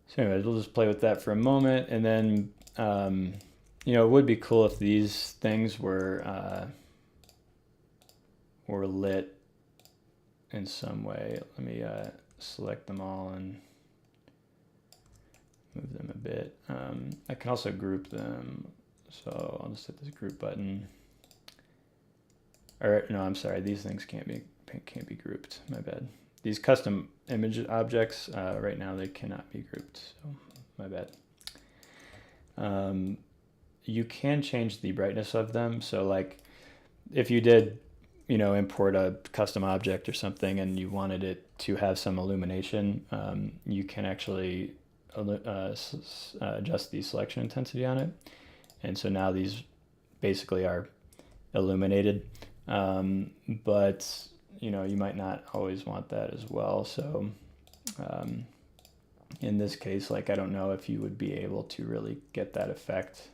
S2: So anyways, we'll just play with that for a moment, and then it would be cool if these things were lit in some way. Let me select them all and move them a bit. I can also group them. So I'll just hit this group button. Or no, I'm sorry. These things can't be grouped. My bad. These custom image objects right now, they cannot be grouped. So my bad. You can change the brightness of them. So like if you did import a custom object or something and you wanted it to have some illumination, you can actually adjust the selection intensity on it. And so now these basically are illuminated, but you might not always want that as well. So in this case, like I don't know if you would be able to really get that effect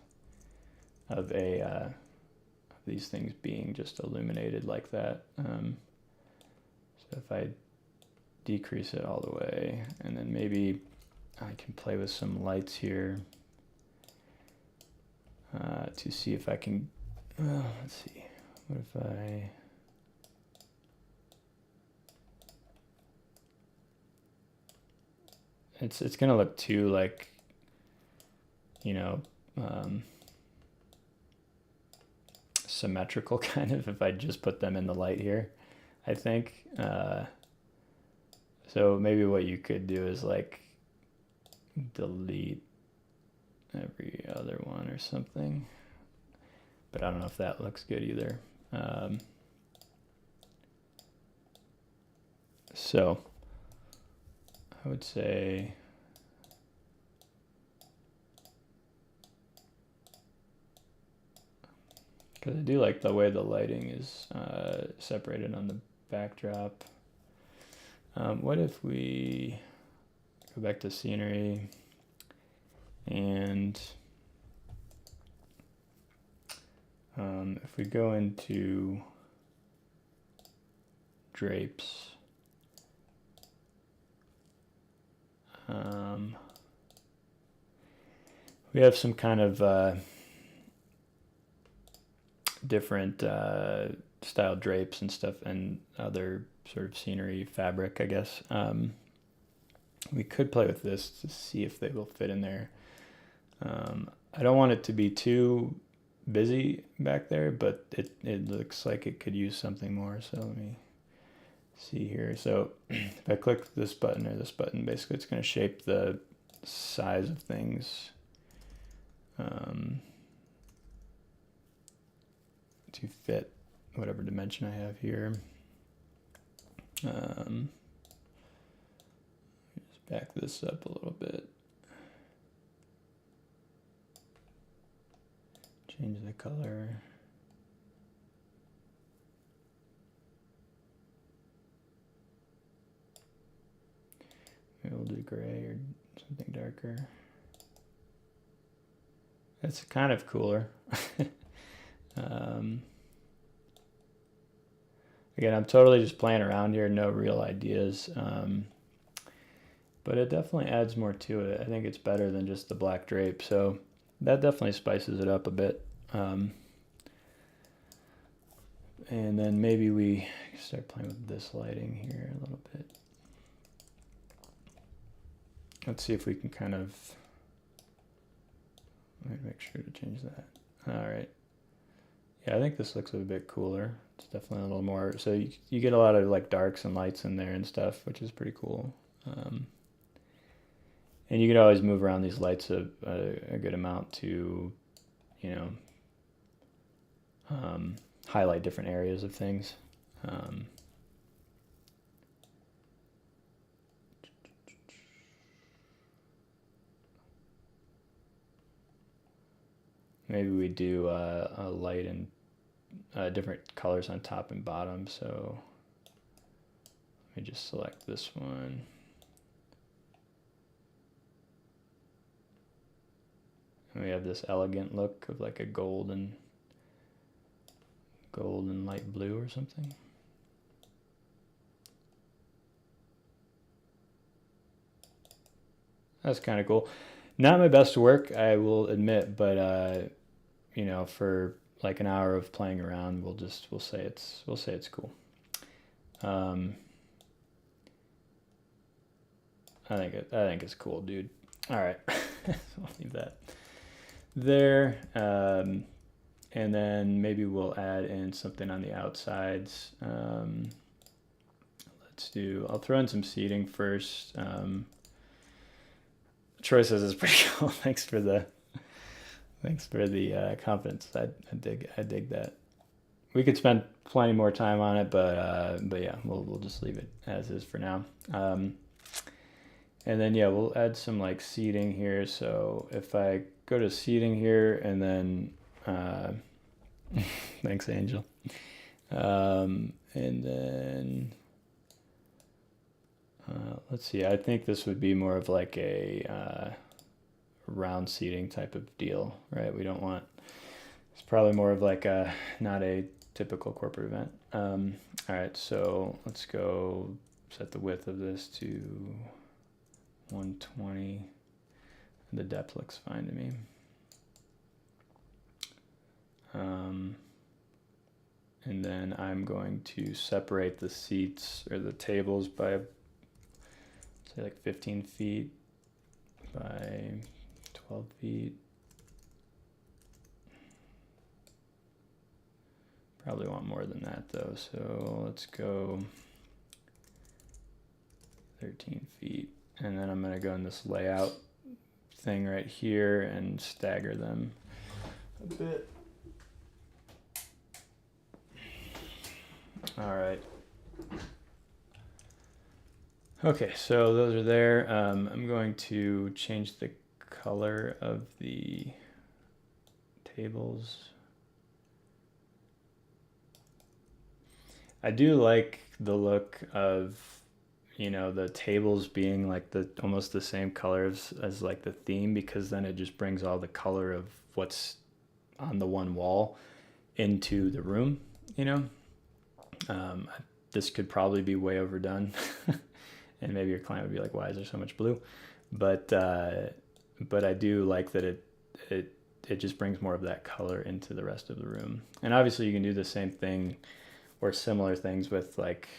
S2: of these things being just illuminated like that. So if I decrease it all the way, and then maybe I can play with some lights here to see if I can, let's see, what if I, it's gonna look too like, symmetrical kind of if I just put them in the light here, I think. So maybe what you could do is like delete every other one or something, but I don't know if that looks good either. So I would say because I do like the way the lighting is separated on the backdrop. What if we go back to scenery and if we go into drapes, we have some kind of different style drapes and stuff and other sort of scenery fabric, I guess. We could play with this to see if they will fit in there. I don't want it to be too busy back there, but it looks like it could use something more. So let me see here. So if I click this button or this button, basically it's going to shape the size of things to fit whatever dimension I have here. Just back this up a little bit. Change the color. Maybe we'll do gray or something darker. That's kind of cooler. Again, I'm totally just playing around here, no real ideas. But it definitely adds more to it. I think it's better than just the black drape. So that definitely spices it up a bit. And then maybe we start playing with this lighting here a little bit. Let's see if we can kind of, let me make sure to change that. All right. Yeah, I think this looks a bit cooler. It's definitely a little more, so you get a lot of like darks and lights in there and stuff, which is pretty cool. And you could always move around these lights a good amount to, you know, highlight different areas of things. Maybe we do a light and different colors on top and bottom. So let me just select this one. And we have this elegant look of like a gold and light blue or something. That's kind of cool. Not my best work, I will admit, but you know, for like an hour of playing around, we'll say it's cool. I think it's cool, dude. All right, I'll leave that there. And then maybe we'll add in something on the outsides. I'll throw in some seating first. Troy says it's pretty cool. Thanks for the confidence. I dig that. We could spend plenty more time on it, but yeah, we'll just leave it as is for now. And then yeah, we'll add some like seating here. So if I go to seating here and then thanks, Angel. And then let's see. I think this would be more of like a round seating type of deal, right? We don't want. It's probably more of like not a typical corporate event. All right, so let's go set the width of this to 120. The depth looks fine to me. And then I'm going to separate the seats or the tables by, say, like 15 feet by 12 feet. Probably want more than that though, so let's go 13 feet. And then I'm going to go in this layout thing right here and stagger them a bit. All right. Okay, so those are there. I'm going to change the color of the tables. I do like the look of, you know, the tables being like the almost the same color as like the theme, because then it just brings all the color of what's on the one wall into the room, you know. This could probably be way overdone and maybe your client would be like, why is there so much blue? But I do like that it just brings more of that color into the rest of the room. And obviously you can do the same thing or similar things with like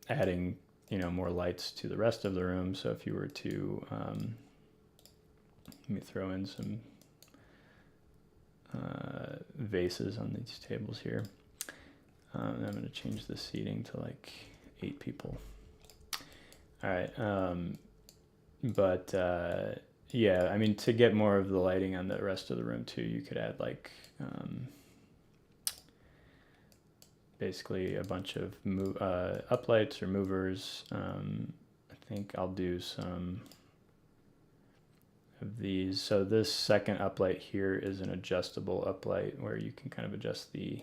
S2: adding, you know, more lights to the rest of the room. So if you were to, let me throw in some vases on these tables here. I'm going to change the seating to like 8 people. All right. Yeah, I mean, to get more of the lighting on the rest of the room too, you could add like basically a bunch of uplights or movers. I think I'll do some of these. So this second uplight here is an adjustable uplight where you can kind of adjust the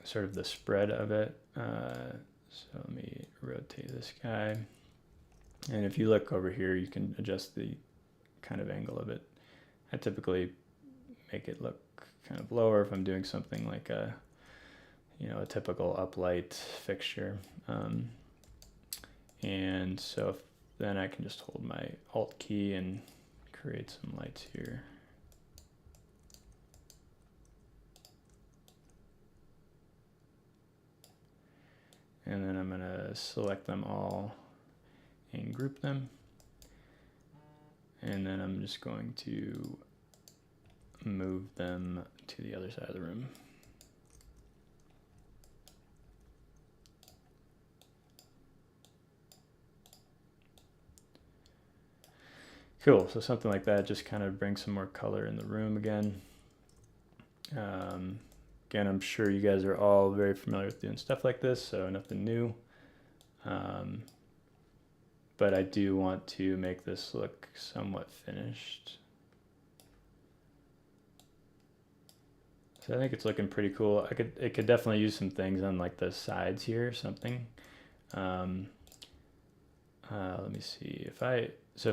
S2: sort of the spread of it. So let me rotate this guy. And if you look over here, you can adjust the kind of angle of it. I typically make it look kind of lower if I'm doing something like a, you know, a typical uplight fixture. And so then I can just hold my Alt key and create some lights here. And then I'm going to select them all and group them. And then I'm just going to move them to the other side of the room. Cool, so something like that just kind of brings some more color in the room again. Again, I'm sure you guys are all very familiar with doing stuff like this, so nothing new. But I do want to make this look somewhat finished. So I think it's looking pretty cool. It could definitely use some things on like the sides here or something. Let me see if I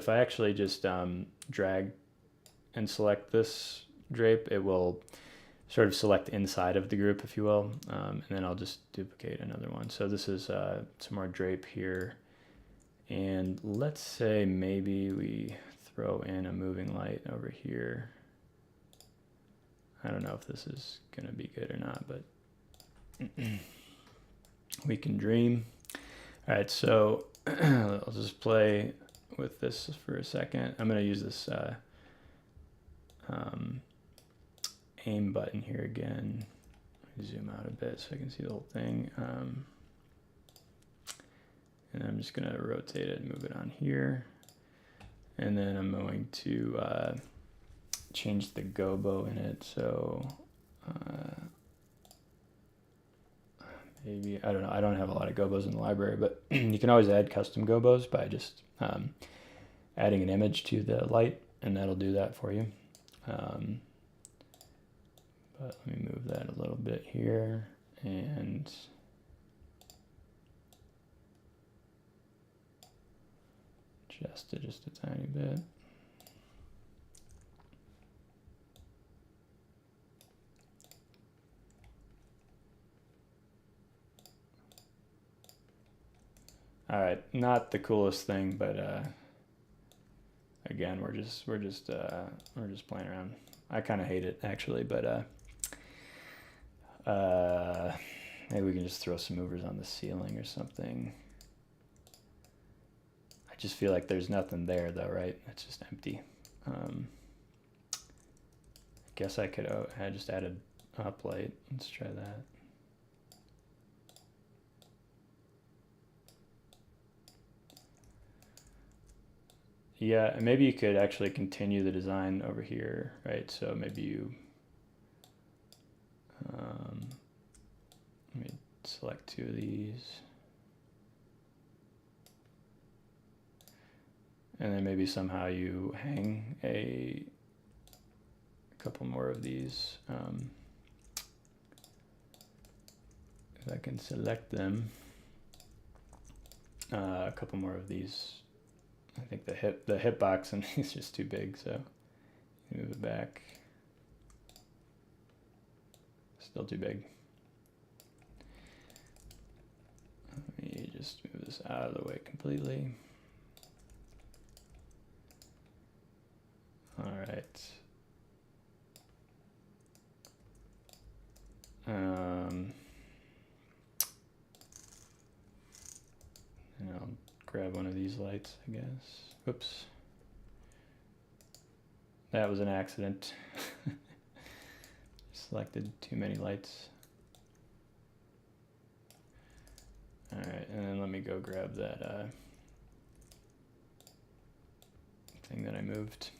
S2: actually just drag and select this drape, it will sort of select inside of the group, if you will, and then I'll just duplicate another one. So this is some more drape here, and let's say maybe we throw in a moving light over here. I don't know if this is gonna be good or not, but we can dream. All right, so I'll just play with this for a second. I'm gonna use this aim button here again. Zoom out a bit so I can see the whole thing. And I'm just gonna rotate it and move it on here. And then I'm going to change the gobo in it. So maybe, I don't know, I don't have a lot of gobos in the library, but you can always add custom gobos by just adding an image to the light, and that'll do that for you. But let me move that a little bit here and adjust it just a tiny bit. All right, not the coolest thing, but again, we're just playing around. I kind of hate it actually, but maybe we can just throw some movers on the ceiling or something. I just feel like there's nothing there though, right? It's just empty. I guess I could I just added up light. Let's try that. Yeah, and maybe you could actually continue the design over here, right? So maybe you, let me select two of these. And then maybe somehow you hang a couple more of these. If I can select them, a couple more of these. I think the hitbox and is just too big, so move it back. Still too big. Let me just move this out of the way completely. All right. And I'll grab one of these lights, I guess. Whoops. That was an accident. Selected too many lights. All right, and then let me go grab that thing that I moved.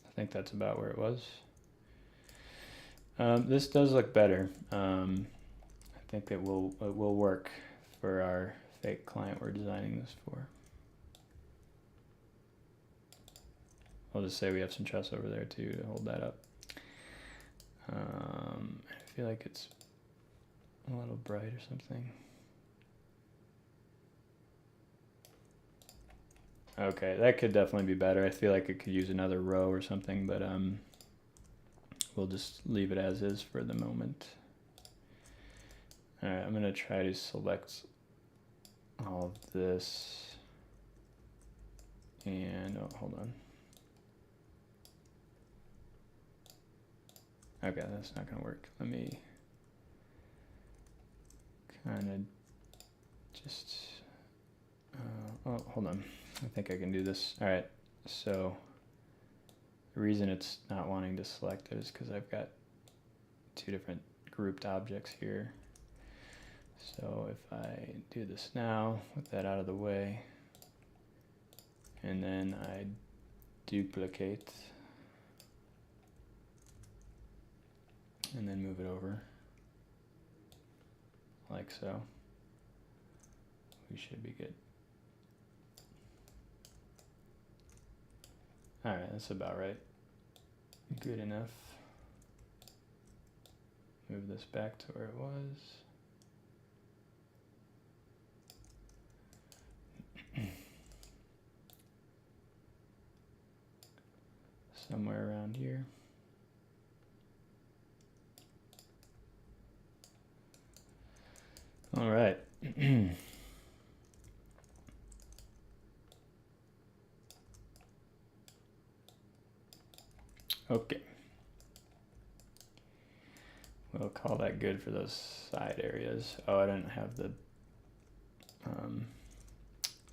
S2: I think that's about where it was. This does look better. I think it will work for our fake client we're designing this for. I'll just say we have some truss over there too to hold that up. I feel like it's a little bright or something. Okay, that could definitely be better. I feel like it could use another row or something, but we'll just leave it as is for the moment. All right, I'm gonna try to select all of this. And, oh, hold on. Okay, that's not gonna work. Let me kind of just, oh, hold on. I think I can do this. All right, so the reason it's not wanting to select it is because I've got two different grouped objects here. So if I do this now, with that out of the way, and then I duplicate, and then move it over, like so, we should be good. All right, that's about right. Good enough. Move this back to where it was. Somewhere around here. All right. Okay. We'll call that good for those side areas. Oh, I didn't have the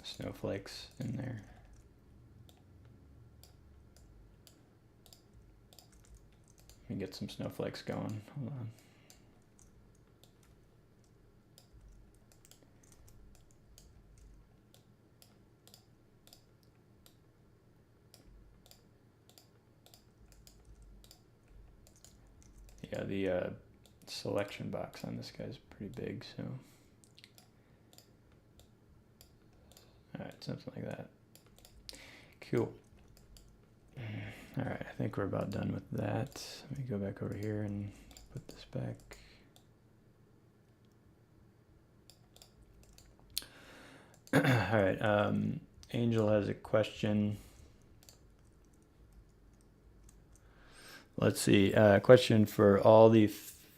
S2: snowflakes in there. Let me get some snowflakes going. Hold on. Yeah, the selection box on this guy's pretty big, so. All right, something like that. Cool. All right, I think we're about done with that. Let me go back over here and put this back. All right, Angel has a question. Let's see, question for all the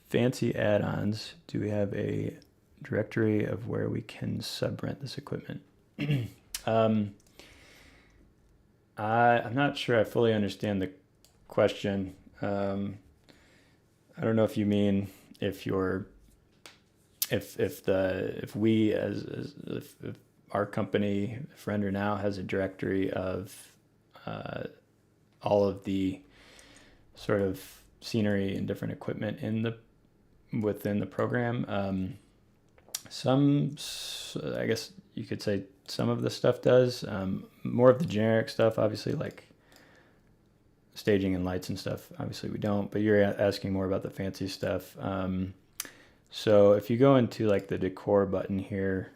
S2: fancy add-ons. Do we have a directory of where we can sub-rent this equipment? I'm not sure I fully understand the question. I don't know if you mean if our company EventRender now has a directory of all of the sort of scenery and different equipment within the program. I guess you could say some of the stuff does. More of the generic stuff, obviously, like staging and lights and stuff, obviously we don't, but you're asking more about the fancy stuff. So if you go into like the decor button here,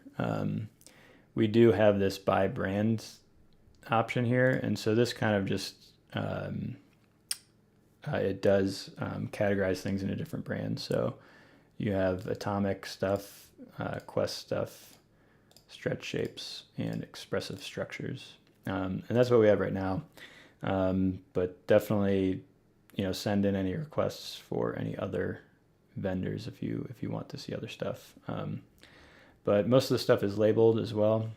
S2: we do have this by brand option here. And so this kind of just, it does categorize things into different brands. So you have atomic stuff, quest stuff, stretch shapes, and expressive structures. And that's what we have right now. But definitely, send in any requests for any other vendors if you want to see other stuff. But most of the stuff is labeled as well.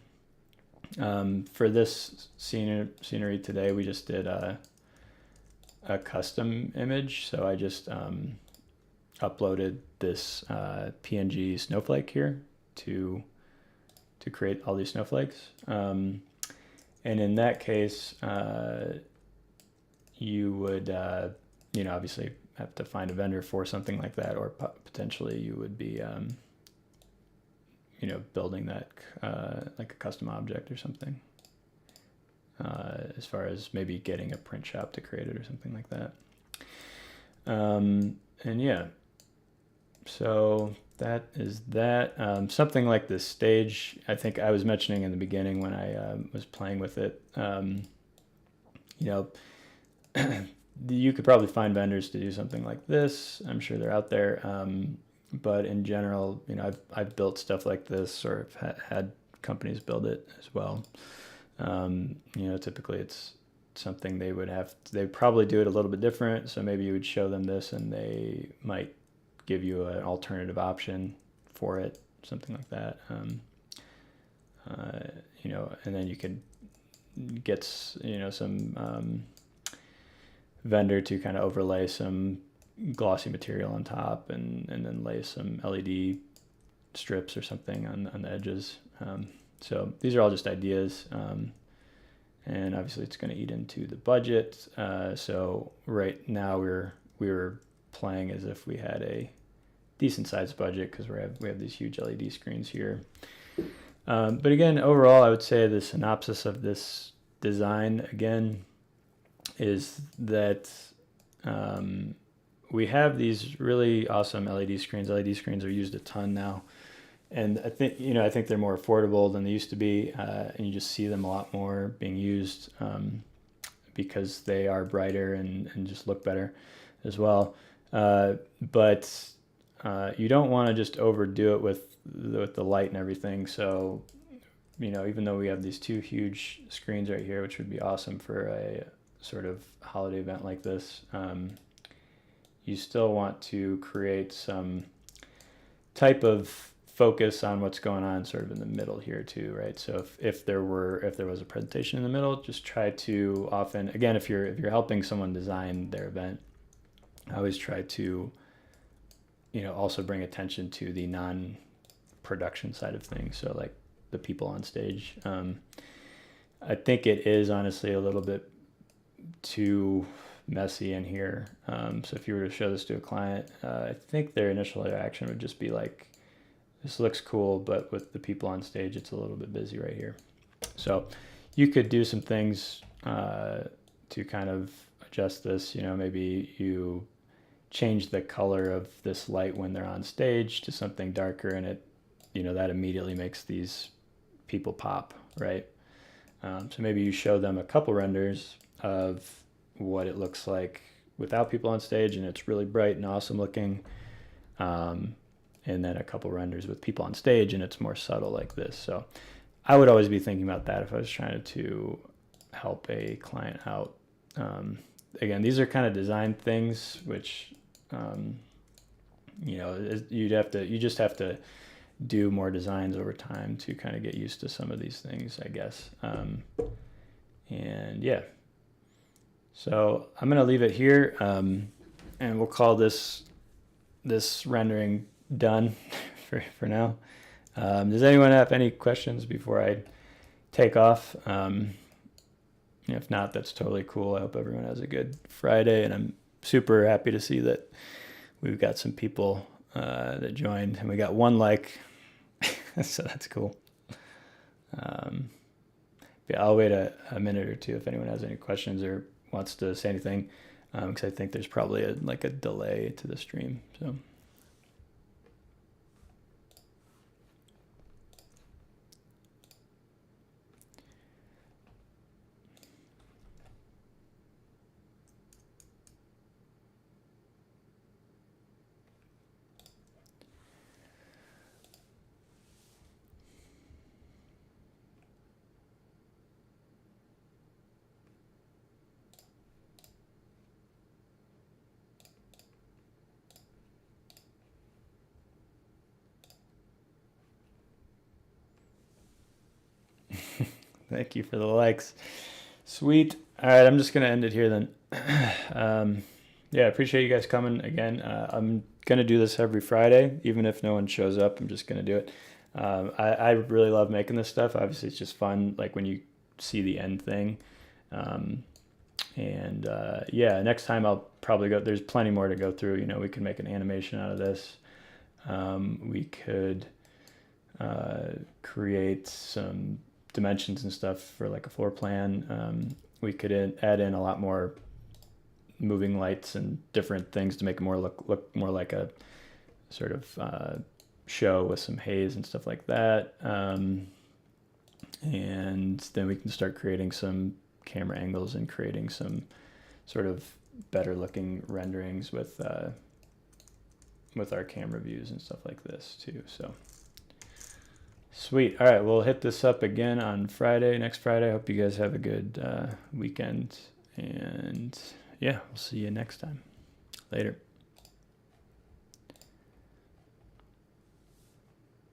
S2: For this scenery today, we just did a custom image. So I just uploaded this PNG snowflake here to create all these snowflakes. And in that case, you would, obviously have to find a vendor for something like that, or potentially you would be, building that like a custom object or something, as far as maybe getting a print shop to create it or something like that. And yeah, so that is that. Something like this stage, I think I was mentioning in the beginning when I was playing with it, you could probably find vendors to do something like this. I'm sure they're out there. But in general, I've built stuff like this, or have had companies build it as well. Typically it's something they'd probably do it a little bit different. So maybe you would show them this and they might give you an alternative option for it, something like that. And then you could get, some vendor to kind of overlay some glossy material on top and then lay some LED strips or something on the edges. So these are all just ideas. And obviously it's going to eat into the budget. So right now we were playing as if we had a decent sized budget because we have these huge LED screens here. But again, overall, I would say the synopsis of this design again is that we have these really awesome LED screens. LED screens are used a ton now, and I think they're more affordable than they used to be, and you just see them a lot more being used because they are brighter and just look better as well. But you don't want to just overdo it with the light and everything. So, even though we have these two huge screens right here, which would be awesome for a sort of holiday event like this, you still want to create some type of focus on what's going on sort of in the middle here too, right? So if there was a presentation in the middle, just try to often, again, if you're helping someone design their event, I always try to also bring attention to the non-production side of things. So like the people on stage. I think it is honestly a little bit too messy in here. So if you were to show this to a client, I think their initial reaction would just be like, this looks cool, but with the people on stage, it's a little bit busy right here. So you could do some things to kind of adjust this. Maybe you change the color of this light when they're on stage to something darker, and it, that immediately makes these people pop, right? So maybe you show them a couple renders of what it looks like without people on stage, and it's really bright and awesome looking. And then a couple renders with people on stage, and it's more subtle like this. So I would always be thinking about that if I was trying to help a client out. Again, these are kind of design things, which, you just have to do more designs over time to kind of get used to some of these things, I guess. And yeah, so I'm going to leave it here, and we'll call this rendering done for now. Does anyone have any questions before I take off? If not, that's totally cool. I hope everyone has a good Friday, and I'm super happy to see that we've got some people that joined, and we got one like. So that's cool. Yeah, I'll wait a minute or two if anyone has any questions or wants to say anything, because I think there's probably a delay to the stream. So. Thank you for the likes. Sweet. All right, I'm just going to end it here then. Yeah, I appreciate you guys coming again. I'm going to do this every Friday, even if no one shows up. I'm just going to do it. I really love making this stuff. Obviously, it's just fun, like when you see the end thing. Yeah, next time I'll probably go. There's plenty more to go through. You know, we could make an animation out of this. We could create some dimensions and stuff for like a floor plan. We could add in a lot more moving lights and different things to make it more look more like a sort of show with some haze and stuff like that. And then we can start creating some camera angles and creating some sort of better looking renderings with our camera views and stuff like this too. So sweet. All right, we'll hit this up again on Friday, next Friday. I hope you guys have a good weekend, and yeah, we'll see you next time. Later.